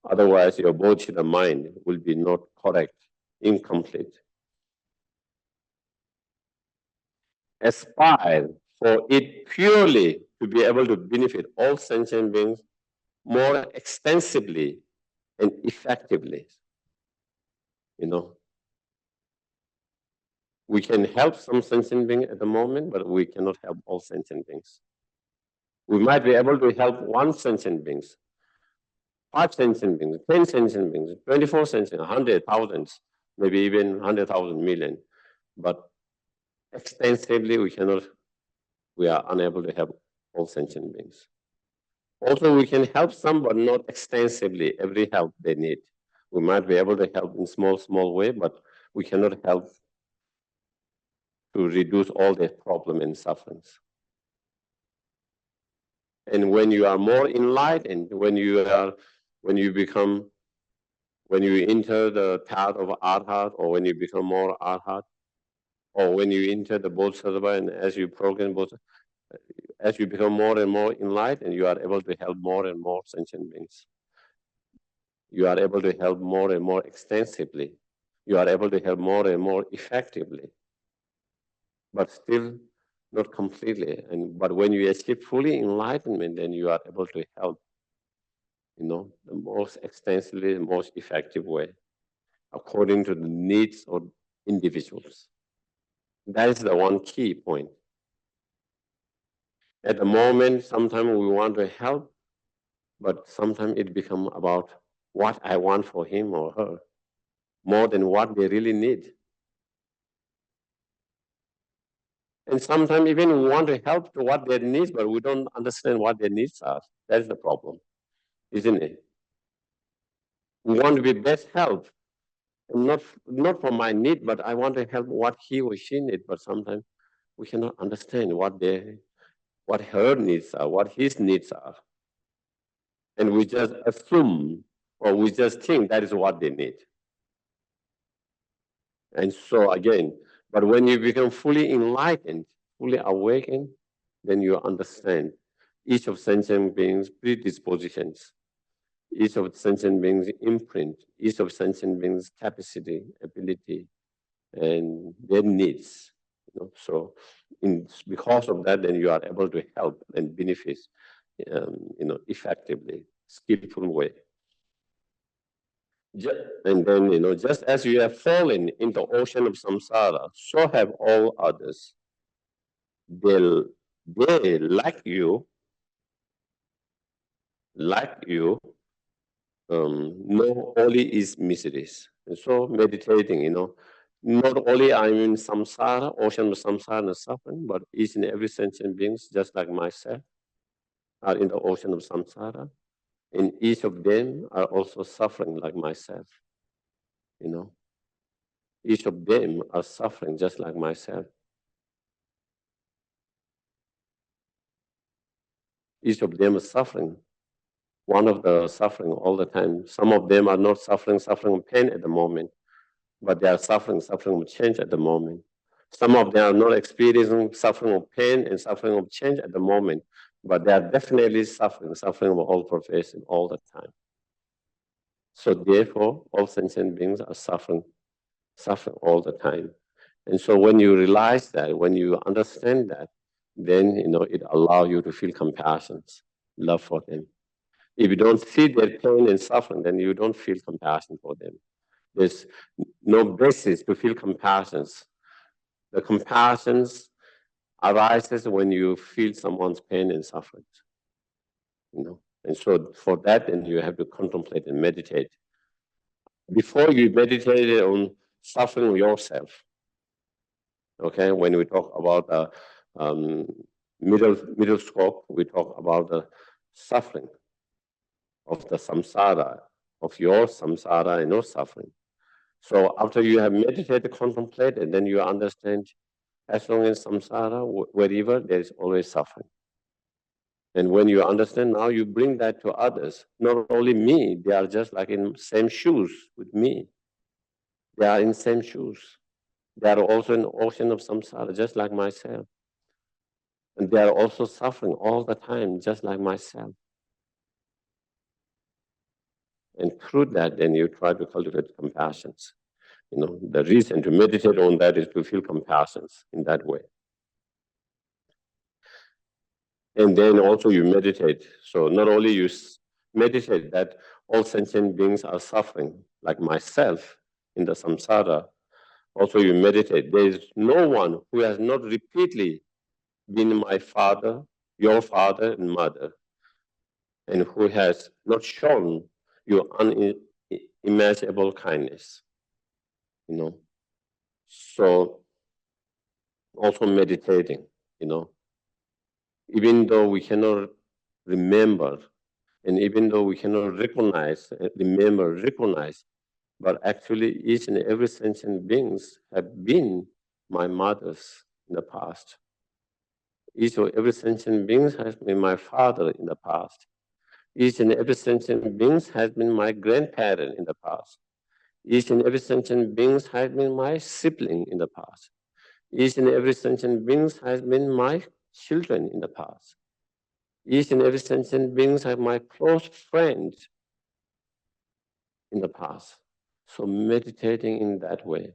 Otherwise, your bodhicitta mind will be not correct, incomplete. Aspire for it purely to be able to benefit all sentient beings more extensively and effectively. We can help some sentient beings at the moment, but we cannot help all sentient beings. We might be able to help one sentient beings, 5 sentient beings, 10 sentient beings, 24 sentient, 100, thousands, maybe even 100,000 million. But extensively, we are unable to help all sentient beings. Also, we can help some, but not extensively every help they need. We might be able to help in small way, but we cannot help to reduce all the problem and sufferings. And when you are more enlightened, when you enter the path of arhat, or when you become more arhat, or when you enter the bodhisattva, and as you progress, as you become more and more enlightened, you are able to help more and more sentient beings. You are able to help more and more extensively. You are able to help more and more effectively, but still not completely. But when you achieve fully enlightenment, then you are able to help, the most extensively, the most effective way, according to the needs of individuals. That is the one key point. At the moment, sometimes we want to help, but sometimes it becomes about what I want for him or her, more than what they really need. And sometimes even we want to help to what their needs, but we don't understand what their needs are. That's the problem, isn't it? We want to be best help, and not for my need, but I want to help what he or she needs. But sometimes we cannot understand what her needs are, what his needs are, and we just assume or we just think that is what they need. And so again, but when you become fully enlightened, fully awakened, then you understand each of sentient beings' predispositions, each of sentient beings' imprint, each of sentient beings' capacity, ability, and their needs. So because of that, then you are able to help and benefit, effectively, skillful way. And then, just as you have fallen in the ocean of samsara, so have all others. They like you, know only is miseries. And so meditating, not only I'm in samsara, ocean of samsara and suffering, but each and every sentient beings, just like myself, are in the ocean of samsara. And each of them are also suffering like myself, Each of them are suffering just like myself. Each of them is suffering. One of the suffering all the time. Some of them are not suffering pain at the moment, but they are suffering of change at the moment. Some of them are not experiencing suffering of pain and suffering of change at the moment, but they are definitely suffering of all profession all the time. So therefore, all sentient beings are suffering all the time. And so when you realize that, when you understand that, then it allows you to feel compassion, love for them. If you don't see their pain and suffering, then you don't feel compassion for them. There's no basis to feel compassion. The compassion arises when you feel someone's pain and suffering. And so for that, then you have to contemplate and meditate. Before you meditate on suffering yourself, okay, when we talk about middle scope, we talk about the suffering of the samsara, of your samsara and your suffering. So after you have meditated, contemplated, then you understand, as long as samsara, wherever there is always suffering. And when you understand now, you bring that to others. Not only me, they are just like in same shoes with me. They are in same shoes. They are also in the ocean of samsara, just like myself. And they are also suffering all the time, just like myself. And through that, then you try to cultivate compassion. The reason to meditate on that is to feel compassion in that way. And then also you meditate. So not only you meditate that all sentient beings are suffering, like myself in the samsara, also you meditate. There is no one who has not repeatedly been my father, your father and mother, and who has not shown your unimaginable kindness. So also meditating, even though we cannot remember, and even though we cannot recognize, but actually each and every sentient beings have been my mothers in the past. Each and every sentient being has been my father in the past. Each and every sentient being has been my grandparent in the past. Each and every sentient being has been my sibling in the past. Each and every sentient being has been my children in the past. Each and every sentient being has my close friends in the past. So meditating in that way,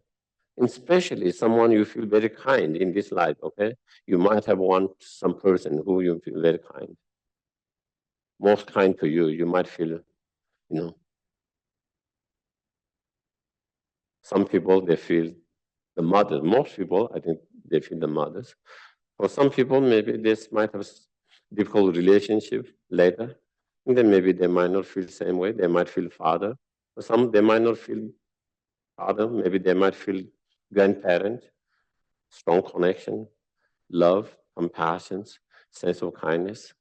and especially someone you feel very kind in this life, okay? You might have some person who you feel very kind, most kind to you. You might feel, some people, they feel the mother. Most people, I think they feel the mothers. For some people, maybe this might have a difficult relationship later. And then maybe they might not feel the same way. They might feel father. For some, they might not feel father. Maybe they might feel grandparent, strong connection, love, compassion, sense of kindness.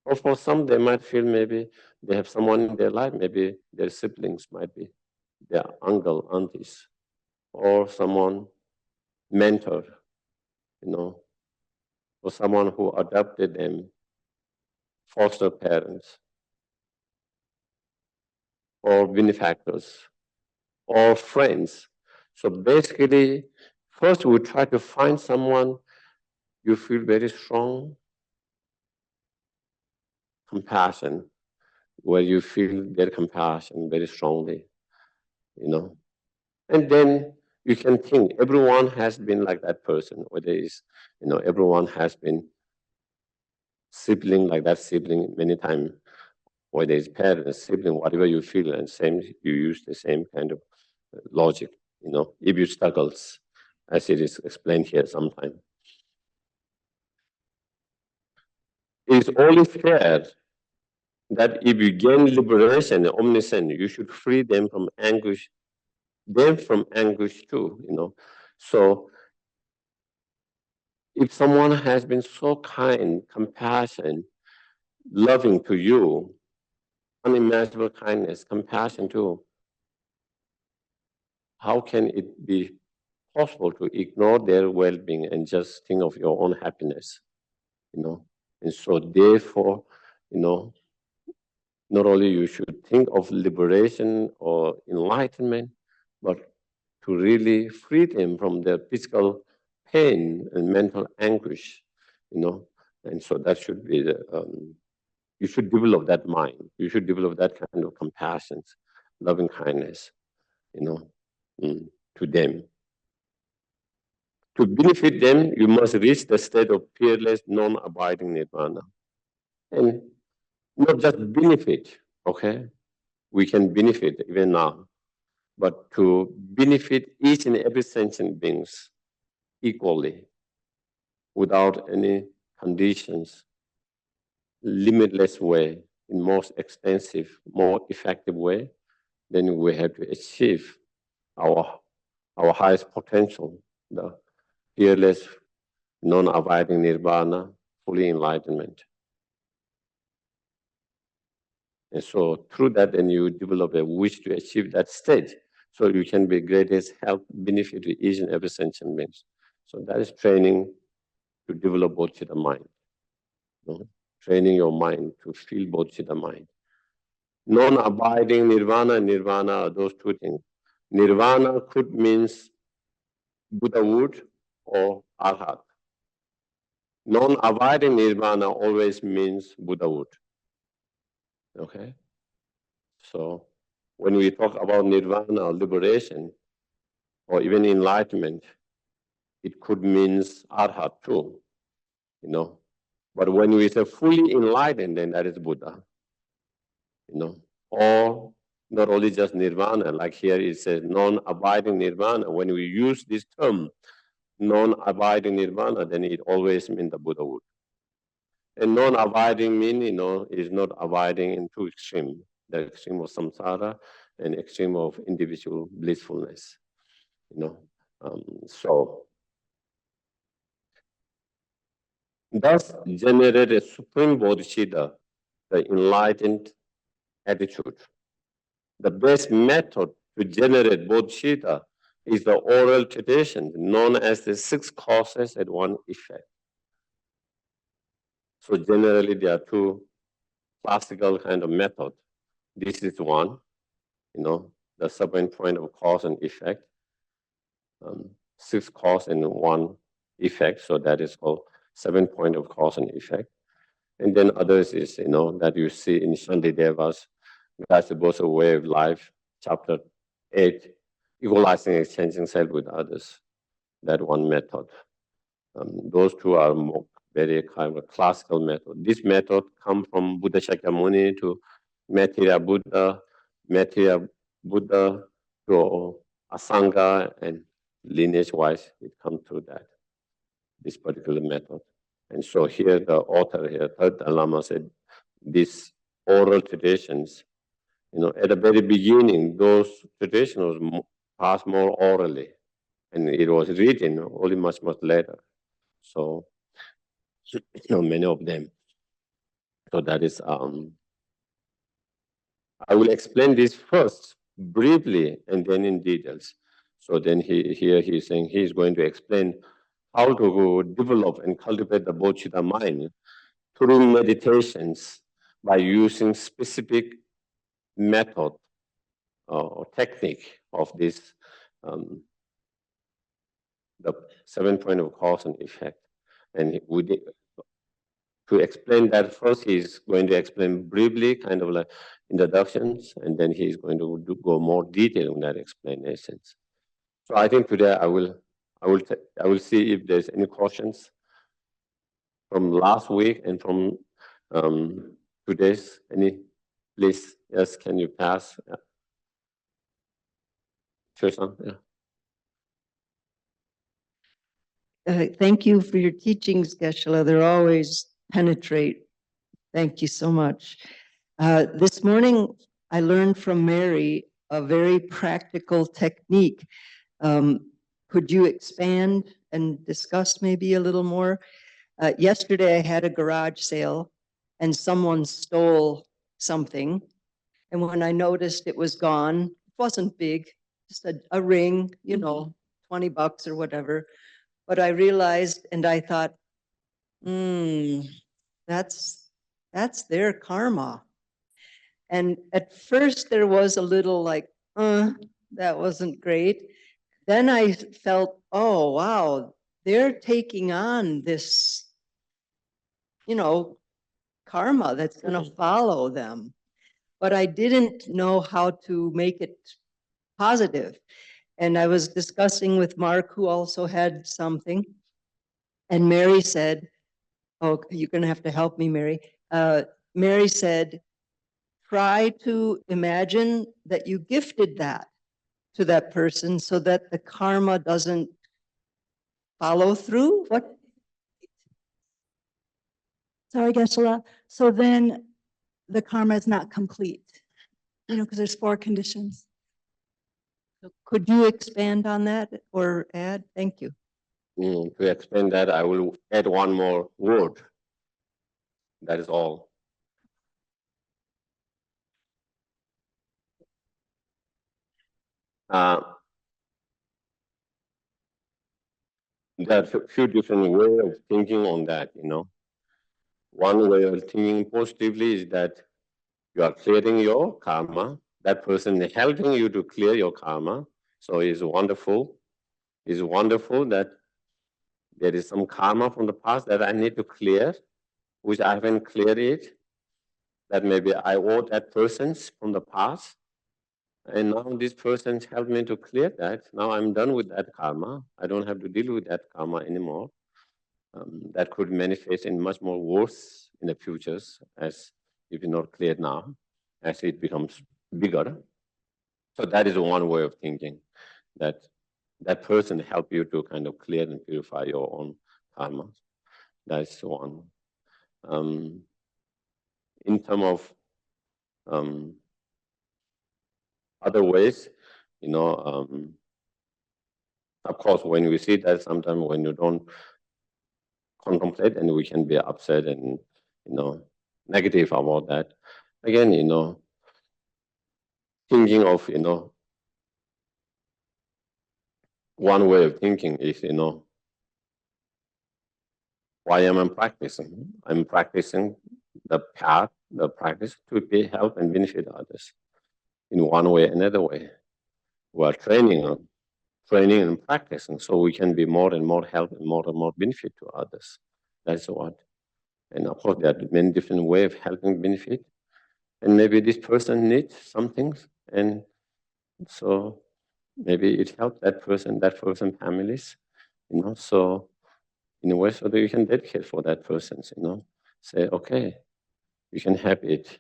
Or for some, they might feel maybe they have someone in their life, maybe their siblings might be, their uncle, aunties, or someone, mentor, or someone who adopted them, foster parents, or benefactors, or friends. So basically, first we try to find someone you feel very strong compassion, where you feel their compassion very strongly, And then you can think everyone has been like that person, whether it's, everyone has been sibling like that sibling many times, whether it's parents, sibling, whatever you feel, and same, you use the same kind of logic, if you struggles, as it is explained here sometime. It's only fair that if you gain liberation, omniscience, you should free them from anguish too, So if someone has been so kind, compassionate, loving to you, unimaginable kindness, compassion too, how can it be possible to ignore their well-being and just think of your own happiness, And so therefore, not only you should think of liberation or enlightenment, but to really free them from their physical pain and mental anguish, And so that should be you should develop that mind. You should develop that kind of compassion, loving kindness, to them. To benefit them, you must reach the state of fearless, non-abiding nirvana. And not just benefit, okay? We can benefit even now, but to benefit each and every sentient beings equally, without any conditions, limitless way, in most extensive, more effective way, then we have to achieve our highest potential, the fearless, non-abiding nirvana, fully enlightenment. And so through that, then you develop a wish to achieve that state, so you can be greatest help, benefit to each and every sentient being. So that is training to develop bodhicitta mind. Training your mind to feel bodhicitta mind. Non-abiding nirvana and nirvana are those two things. Nirvana could means Buddhahood or Arhat. Non-abiding nirvana always means Buddhahood. Okay? So when we talk about nirvana or liberation, or even enlightenment, it could mean Arhat too, But when we say fully enlightened, then that is Buddha, Or not only just nirvana, like here it says non-abiding nirvana. When we use this term, non-abiding nirvana, then it always means the Buddhahood. And non-abiding mean, is not abiding in two extremes, the extreme of samsara and extreme of individual blissfulness, So thus generate a supreme bodhicitta, the enlightened attitude. The best method to generate bodhicitta is the oral tradition known as the 6 causes and 1 effect. So generally, there are 2 classical kind of method. This is one, the 7 point of cause and effect, 6 cause and 1 effect. So that is called 7 point of cause and effect. And then others is, that you see in Shantideva's That's both a way of life, chapter 8, equalizing, exchanging self with others. That one method. Those 2 are very kind of classical method. This method comes from Buddha Shakyamuni to Maitreya Buddha to Asanga, and lineage-wise, it comes to that, this particular method. And so here, the author here, Third Dalai Lama, said these oral traditions, at the very beginning, those traditions passed more orally, and it was written only much, much later. So, many of them. So that is, I will explain this first briefly and then in details. So then he's saying he's going to explain how to develop and cultivate the bodhicitta mind through meditations by using specific method or technique of this, the 7 point of cause and effect. And to explain that first, he's going to explain briefly, kind of like introductions, and then he's going to go more detail in that explanations. So I think today I will see if there's any questions from last week and from today's. Any, please, yes, can you pass? Yeah. Sure, yeah. Thank you for your teachings, Geshe. They're always penetrate. Thank you so much. This morning, I learned from Mary a very practical technique. Could you expand and discuss maybe a little more? Yesterday, I had a garage sale and someone stole something. And when I noticed it was gone, it wasn't big, just a ring, $20 or whatever. But I realized and I thought, that's their karma. And at first there was a little like, that wasn't great. Then I felt, oh, wow, they're taking on this, karma that's going to follow them. But I didn't know how to make it positive. And I was discussing with Mark, who also had something. And Mary said, oh, you're going to have to help me, Mary. Mary said, try to imagine that you gifted that to that person so that the karma doesn't follow through. What? Sorry, Geshe. So then the karma is not complete, because there's 4 conditions. Could you expand on that or add? Thank you. To explain that, I will add one more word. That is all. There are a few different ways of thinking on that, One way of thinking positively is that you are clearing your karma. That person is helping you to clear your karma. So it's wonderful. It's wonderful that there is some karma from the past that I need to clear, which I haven't cleared it. That maybe I owe that person from the past. And now this person helped me to clear that. Now I'm done with that karma. I don't have to deal with that karma anymore. That could manifest in much more worse in the futures, as if it's not cleared now, as it becomes bigger. So that is one way of thinking, that that person help you to kind of clear and purify your own karma. That's one. In terms of other ways, of course, when we see that, sometimes when you don't contemplate, and we can be upset and negative about that. Again, thinking of one way of thinking is, why am I practicing? I'm practicing the path, the practice to help and benefit others in one way, another way. We are training and practicing so we can be more and more help and more benefit to others. That's what. And of course, there are many different ways of helping benefit. And maybe this person needs some things. And so maybe it helps that person families, so in a way so that you can dedicate for that person, say, okay, you can have it.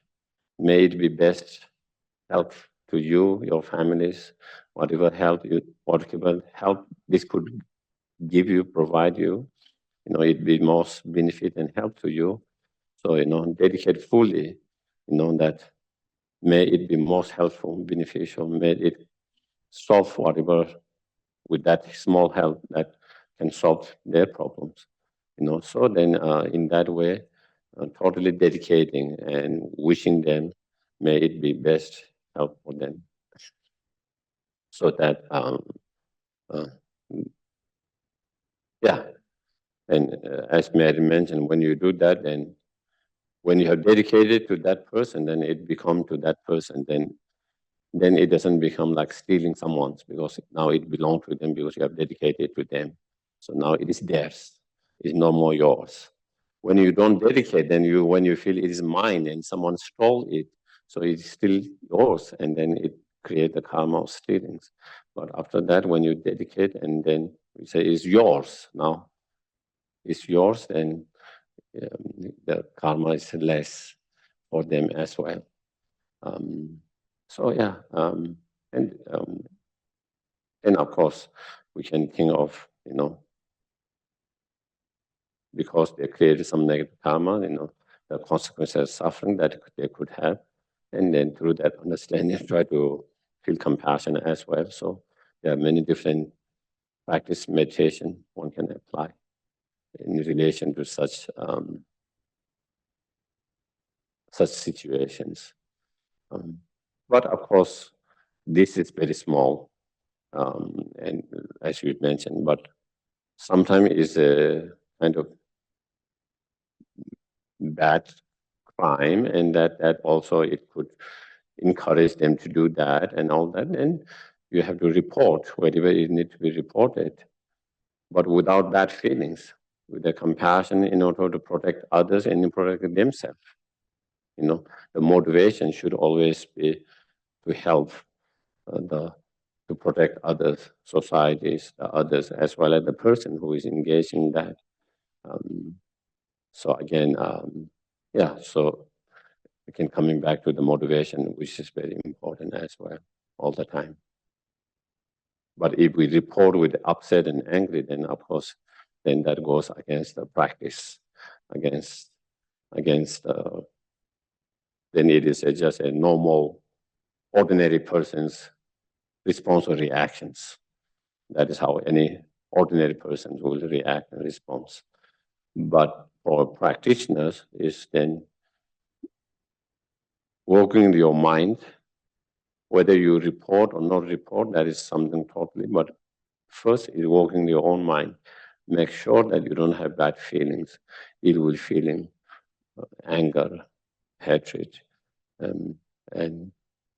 May it be best help to you, your families, whatever help this could give you, provide you, it be most benefit and help to you. So, dedicate fully, that may it be most helpful, beneficial, may it solve whatever with that small help that can solve their problems. So then in that way, totally dedicating and wishing them, may it be best help for them. So that, yeah. And as Mary mentioned, when you do that, then when you have dedicated to that person, then it becomes to that person, then it doesn't become like stealing someone's, because now it belongs to them because you have dedicated to them. So now it is theirs. It's no more yours. When you don't dedicate, then when you feel it is mine and someone stole it, so it's still yours, and then it creates the karma of stealings. But after that, when you dedicate and then we say it's yours now, it's yours, then the karma is less for them as well. So yeah, and of course we can think of, because they created some negative karma, the consequences of suffering that they could have, and then through that understanding try to feel compassion as well. So there are many different practice meditation one can apply in relation to such situations. But of course, this is very small, and as you mentioned, but sometimes it's a kind of bad crime, and that also it could encourage them to do that and all that, and you have to report wherever it needs to be reported, but without bad feelings, with the compassion in order to protect others and protect themselves. The motivation should always be to help to protect others, societies, the others, as well as the person who is engaged in that. So again, yeah, so again, coming back to the motivation, which is very important as well, all the time. But if we report with upset and angry, then of course, then that goes against the practice, against, then it is just a normal, ordinary person's response or reactions. That is how any ordinary person will react and respond. But for practitioners is then working your mind, whether you report or not report, that is something totally, but first is working your own mind. Make sure that you don't have bad feelings, ill feeling, anger, hatred, and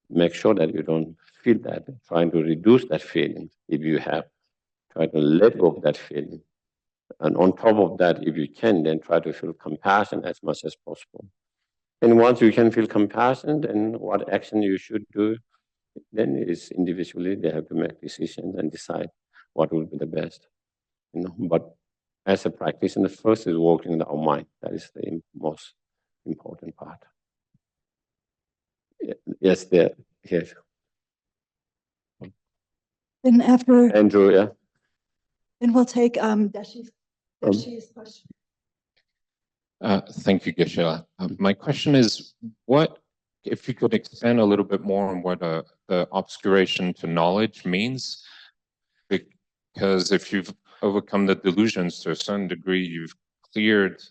make sure that you don't feel that, trying to reduce that feeling if you have, try to let go of that feeling. And on top of that, if you can, then try to feel compassion as much as possible. And once you can feel compassion, then what action you should do, then is individually they have to make decisions and decide what will be the best. But as a practitioner, first is working our mind. That is the most important part. Yes, there. Yes. And after, Andrew, yeah. and we'll take Deshi's question. Thank you, Geshe. My question is, if you could expand a little bit more on what the obscuration to knowledge means? Because if you've overcome the delusions to a certain degree, you've cleared.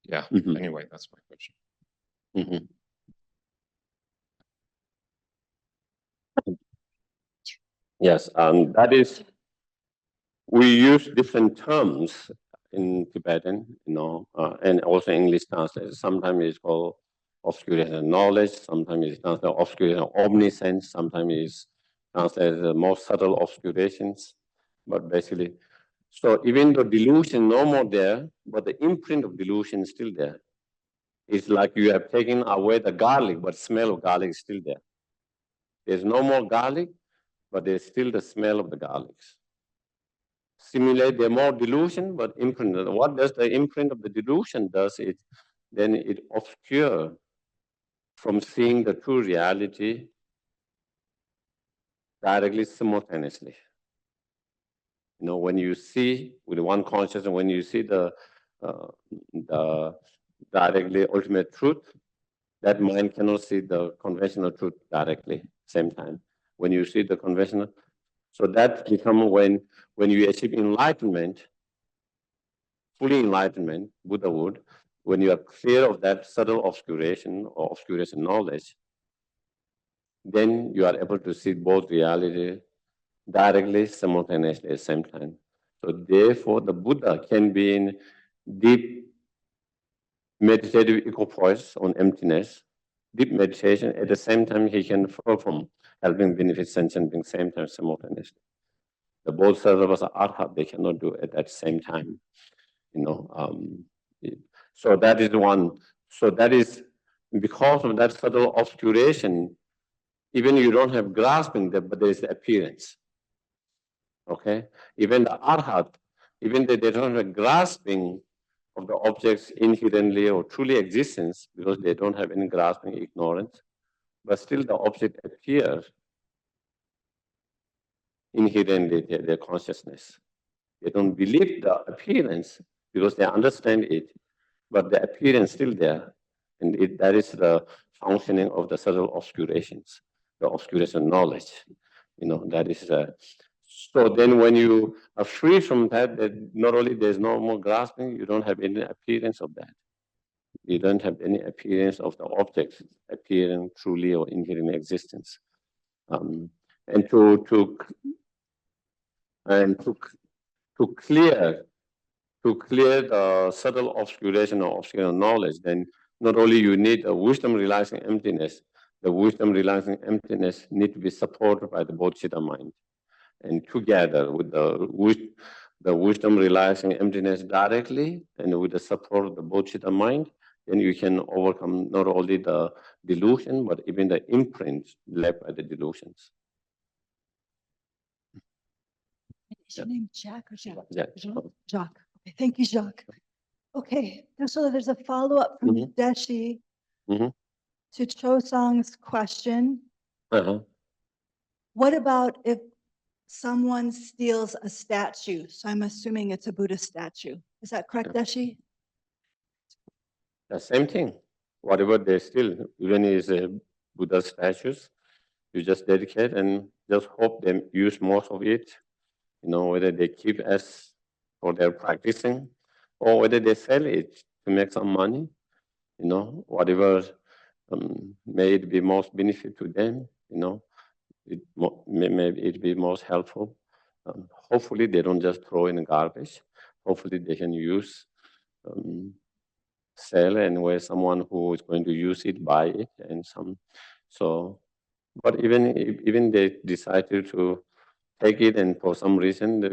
Yeah. Anyway, that's my question. Yes, that is we use different terms in Tibetan, and also English translation. Sometimes it's called obscuration of knowledge, sometimes it's translated obscuration of omniscience, sometimes it's translated the most subtle obscurations. But basically, so even though delusion no more there, but the imprint of delusion is still there. It's like you have taken away the garlic, but smell of garlic is still there. There's no more garlic, but there's still the smell of the garlics. Similarly, there's more delusion, but imprint. What does the imprint of the delusion does? Then it obscures from seeing the true reality directly, simultaneously. When you see with one consciousness, when you see the directly ultimate truth, that mind cannot see the conventional truth directly, same time. When you see the conventional, so that becomes when you achieve enlightenment, fully enlightenment, Buddhahood, when you are clear of that subtle obscuration or obscuration knowledge, then you are able to see both reality directly, simultaneously at the same time. So therefore, the Buddha can be in deep meditative equipoise on emptiness, deep meditation. At the same time, he can perform helping benefit sentient being same time simultaneously. The Bodhisattvas are arhat, they cannot do it at the same time. So that is one. So that is because of that subtle obscuration, even you don't have grasping that, but there is the appearance. Okay? Even the arhat, even they don't have grasping of the objects inherently or truly existence, because they don't have any grasping ignorance, but still the object appears inherently their consciousness. They don't believe the appearance because they understand it, but the appearance still there. And that is the functioning of the subtle obscurations, the obscuration knowledge. That is so then when you are free from that, not only there's no more grasping, you don't have any appearance of that. You don't have any appearance of the objects appearing truly or inherent existence. And to clear the subtle obscuration or obscure knowledge, then not only you need a wisdom realizing emptiness, the wisdom realizing emptiness need to be supported by the bodhicitta mind. And together with the wisdom realizing emptiness directly and with the support of the bodhicitta mind, then you can overcome not only the delusion, but even the imprints left by the delusions. Is your name Jack or Jacques? Yeah. Jacques. Okay, thank you, Jacques. Okay, so there's a follow-up from Geshe to Chosang's question. What about if someone steals a statue? So I'm assuming it's a Buddhist statue. Is that correct, Geshe? The same thing. Whatever they steal, even is Buddha statues, you just dedicate and just hope they use most of it. Whether they keep as for their practicing or whether they sell it to make some money. Whatever may it be most benefit to them. May it be most helpful. Hopefully they don't just throw in the garbage. Hopefully they can use, sell, and where someone who is going to use it, buy it, and some. So, but even they decided to take it and for some reason they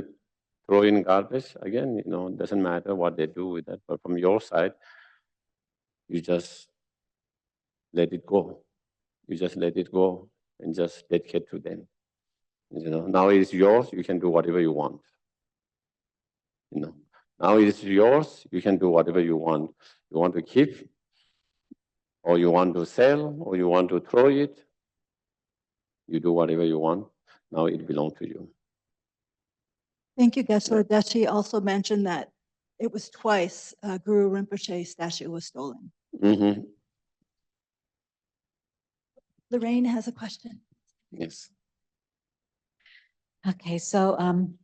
throw in garbage, again, it doesn't matter what they do with that. But from your side, you just let it go. You just let it go and just dedicate to them. Now it is yours, you can do whatever you want. Now it is yours, you can do whatever you want. You want to keep, or you want to sell, or you want to throw it, you do whatever you want. Now it belongs to you. Thank you, Geshe. Geshe also mentioned that it was twice Guru Rinpoche's statue was stolen. Lorraine has a question. Yes. Okay, so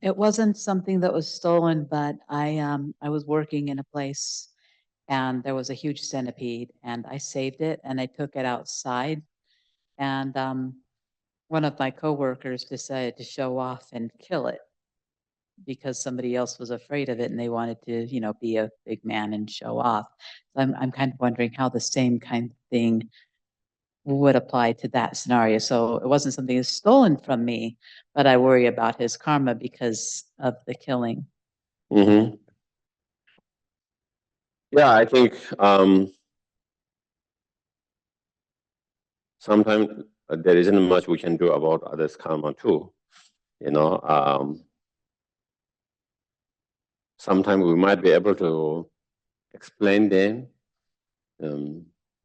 it wasn't something that was stolen, but I was working in a place and there was a huge centipede and I saved it and I took it outside and one of my coworkers decided to show off and kill it. because somebody else was afraid of it and they wanted to, be a big man and show off. So I'm kind of wondering how the same kind of thing would apply to that scenario. So it wasn't something that's stolen from me, but I worry about his karma because of the killing. Mm-hmm. Yeah, I think sometimes there isn't much we can do about others' karma too. Sometimes we might be able to explain them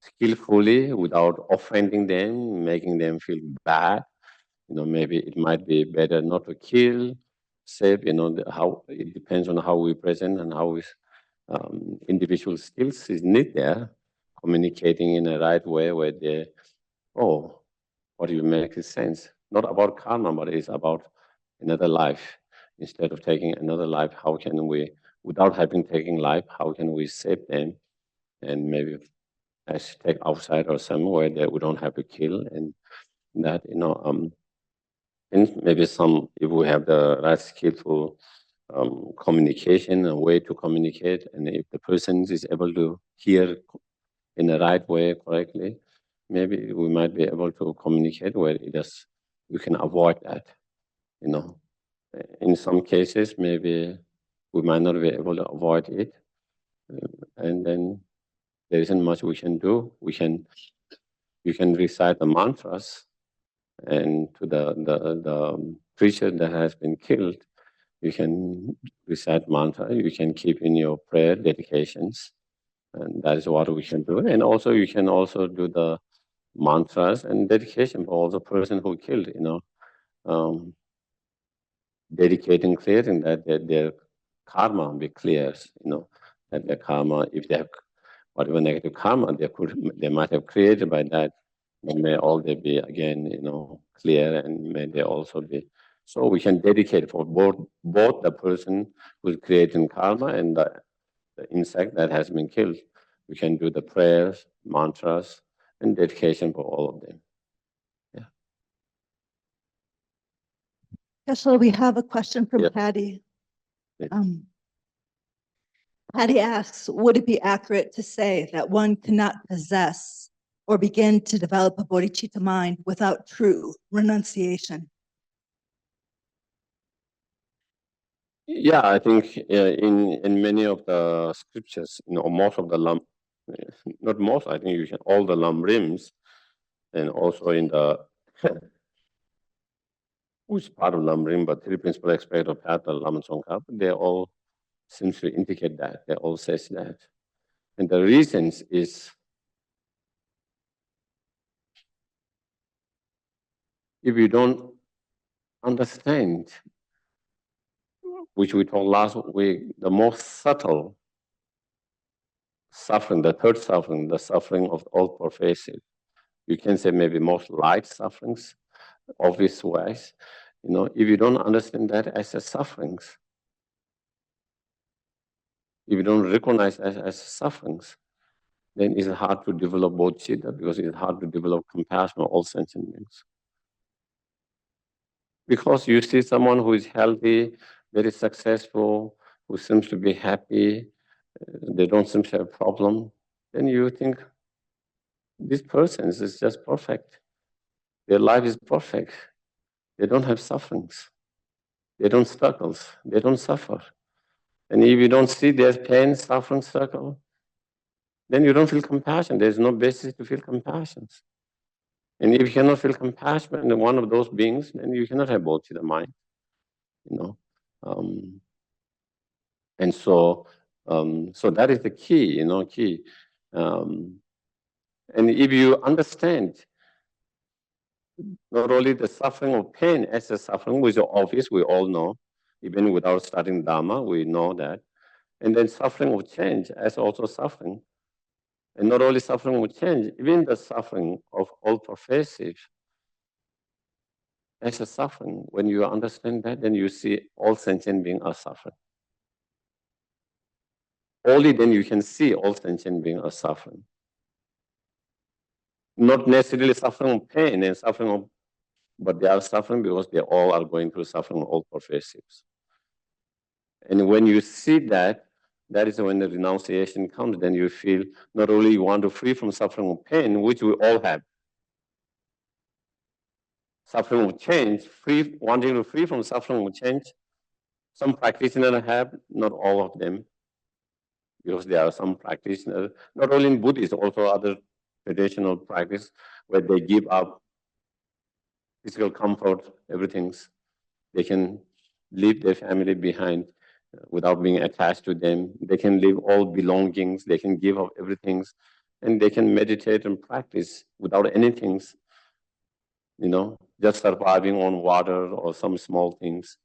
skillfully without offending them, making them feel bad. Maybe it might be better not to kill, save. How it depends on how we present and how we individual skills is need there, communicating in the right way where they, oh, what do you make sense? Not about karma, but it's about another life. Instead of taking another life, how can we, without having taken life, how can we save them? And maybe as take outside or somewhere that we don't have to kill, and that and maybe if we have the right skillful communication, a way to communicate, and if the person is able to hear in the right way correctly, maybe we might be able to communicate where we can avoid that. In some cases, maybe we might not be able to avoid it, and then there isn't much we can do. You can recite the mantras, and to the creature that has been killed, you can recite mantra. You can keep in your prayer dedications, and that is what we can do. And also, you can also do the mantras and dedication for all the person who killed. Dedicating, clearing that their karma be clear. That their karma, if they have whatever negative karma they might have created by that, then may all they be again, clear, and may they also be. So we can dedicate for both the person who's creating karma and the insect that has been killed. We can do the prayers, mantras, and dedication for all of them. Yeah. Geshe, we have a question from Yep. Patty. Yep. Patty asks, would it be accurate to say that one cannot possess or begin to develop a bodhicitta mind without true renunciation? Yeah, I think in many of the scriptures, most of the not most, I think all the Lamrims, and also in the which part of Lamrim, but three principal aspects of Hatha, Lama Tsongkhapa, they all seem to indicate that. They all says that. And the reasons is if you don't understand, which we talked last week, the most subtle suffering, the third suffering, the suffering of all pervasive. You can say maybe most light sufferings, obvious ways. If you don't understand that as a sufferings, if you don't recognize as sufferings, then it's hard to develop bodhicitta because it's hard to develop compassion for all sentient beings. Because you see someone who is healthy, very successful, who seems to be happy, they don't seem to have a problem, then you think, this person is just perfect. Their life is perfect. They don't have sufferings. They don't struggle. They don't suffer. And if you don't see their pain, suffering, struggle, then you don't feel compassion. There's no basis to feel compassion. And if you cannot feel compassion in one of those beings, then you cannot have bodhicitta mind. And so that is the key, key. And if you understand not only the suffering of pain as a suffering, which is obvious, we all know, even without studying Dharma, we know that. And then suffering of change as also suffering. And not only suffering of change, even the suffering of all pervasive as a suffering. When you understand that, then you see all sentient beings are suffering. Only then you can see all sentient beings are suffering. Not necessarily suffering of pain and suffering of, but they are suffering because they all are going through suffering, all pervasives. And when you see that, that is when the renunciation comes. Then you feel not only you want to free from suffering or pain, which we all have, suffering will change, wanting to free from suffering will change. Some practitioners have, not all of them, because there are some practitioners, not only in Buddhism, also other traditional practice, where they give up physical comfort, everything. They can leave their family behind without being attached to them. They can leave all belongings, they can give up everything, and they can meditate and practice without anything, just surviving on water or some small things,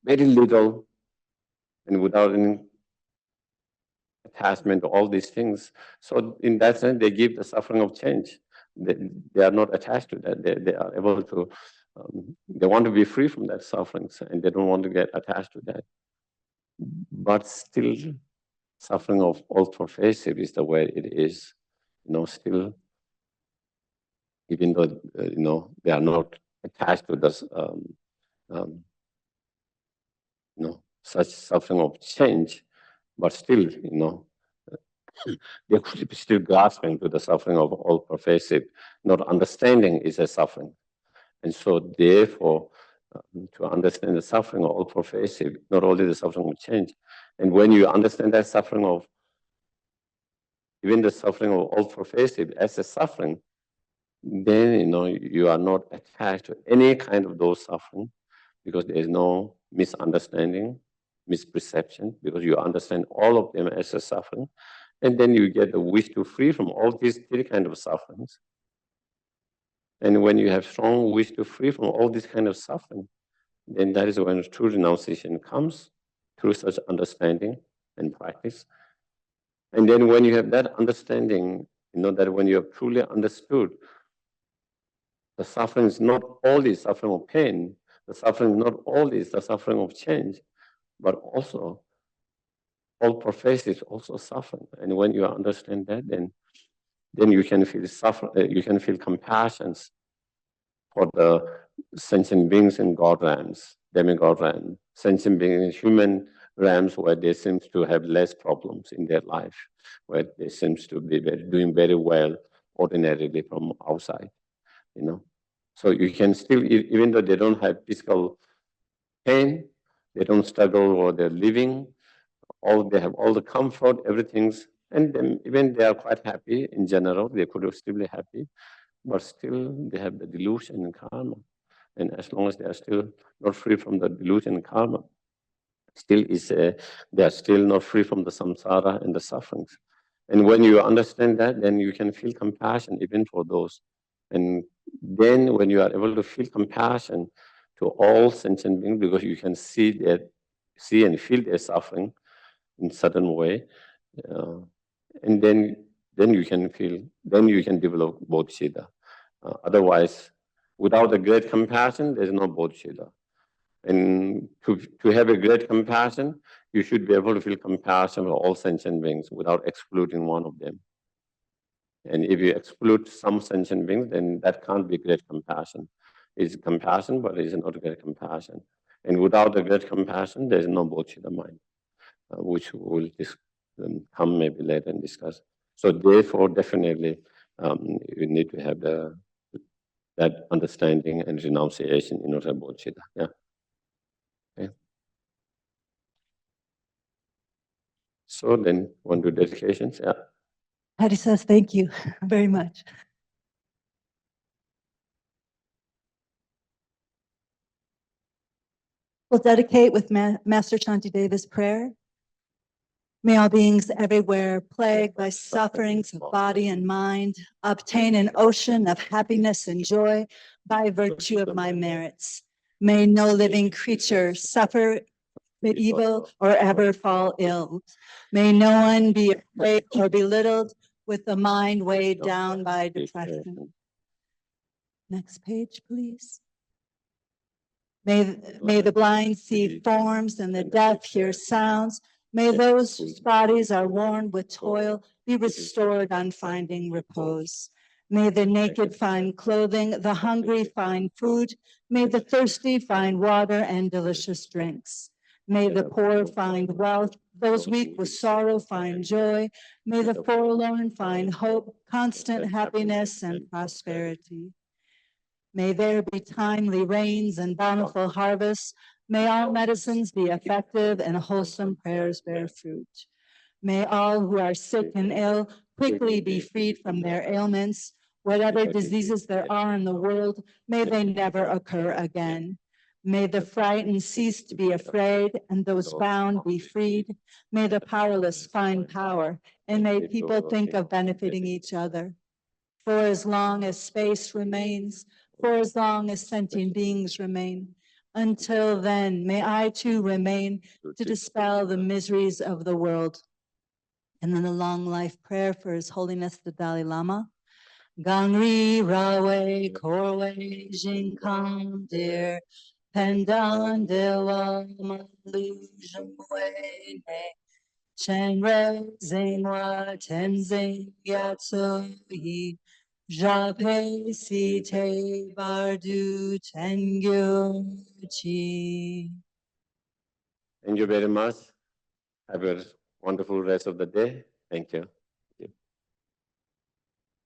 very little, and without any attachment to all these things. So in that sense, they give the suffering of change. They are not attached to that. They are able to, they want to be free from that suffering, and they don't want to get attached to that. But still, suffering of all pervasive is the way it is. Still, even though, they are not attached to this, such suffering of change, but still, they could be still grasping to the suffering of all pervasive. Not understanding is a suffering. And so therefore, to understand the suffering of all pervasive, not only the suffering of change, and when you understand that suffering of, even the suffering of all pervasive as a suffering, then you are not attached to any kind of those suffering, because there is no misunderstanding, misperception, because you understand all of them as a suffering, and then you get the wish to free from all these three kinds of sufferings. And when you have strong wish to free from all this kind of suffering, then that is when true renunciation comes through such understanding and practice. And then when you have that understanding, that when you have truly understood the suffering is not only suffering of pain, the suffering is not only the suffering of change, but also all pervasive is also suffering. And when you understand that, then you can feel you can feel compassion for the sentient beings in God realms, demigod realm, sentient beings in human realms where they seem to have less problems in their life, where they seem to be doing very well ordinarily from outside, So you can still, even though they don't have physical pain, they don't struggle or they're living, they have all the comfort, everything's, and then even they are quite happy in general, they could still be happy, but still they have the delusion and karma. And as long as they are still not free from the delusion and karma, still they are still not free from the samsara and the sufferings. And when you understand that, then you can feel compassion even for those. And then when you are able to feel compassion to all sentient beings, because you can see and feel their suffering in certain way, and then you can develop bodhicitta. Otherwise, without a great compassion, there's no bodhicitta. And to have a great compassion, you should be able to feel compassion for all sentient beings without excluding one of them. And if you exclude some sentient beings, then that can't be great compassion. It's compassion, but it's not great compassion. And without a great compassion, there's no bodhicitta mind, which we'll come maybe later and discuss. So therefore, definitely, you need to have that understanding and renunciation in order to have bodhicitta. Yeah. Okay. So then, want to do dedications? Yeah. Patty says, thank you very much. We'll dedicate with Master Shantideva's prayer. May all beings everywhere plagued by sufferings of body and mind obtain an ocean of happiness and joy by virtue of my merits. May no living creature suffer evil or ever fall ill. May no one be afraid or belittled with the mind weighed down by depression. Next page, please. May the blind see forms and the deaf hear sounds. May those whose bodies are worn with toil be restored on finding repose. May the naked find clothing, the hungry find food. May the thirsty find water and delicious drinks. May the poor find wealth, those weak with sorrow find joy. May the forlorn find hope, constant happiness and prosperity. May there be timely rains and bountiful harvests. May all medicines be effective and wholesome prayers bear fruit. May all who are sick and ill quickly be freed from their ailments. Whatever diseases there are in the world, may they never occur again. May the frightened cease to be afraid, and those bound be freed. May the powerless find power, and may people think of benefiting each other. For as long as space remains, for as long as sentient beings remain, until then, may I too remain to dispel the miseries of the world. And then the long life prayer for His Holiness the Dalai Lama. Gangri Rawe Korwe Jinkam Dear Pendan Dewa Malujamwe Chenre Zengwa Tenzing Gyatso Yi Jape Si Te Bardu Tengyo Chi. Thank you very much. Have a wonderful rest of the day. Thank you.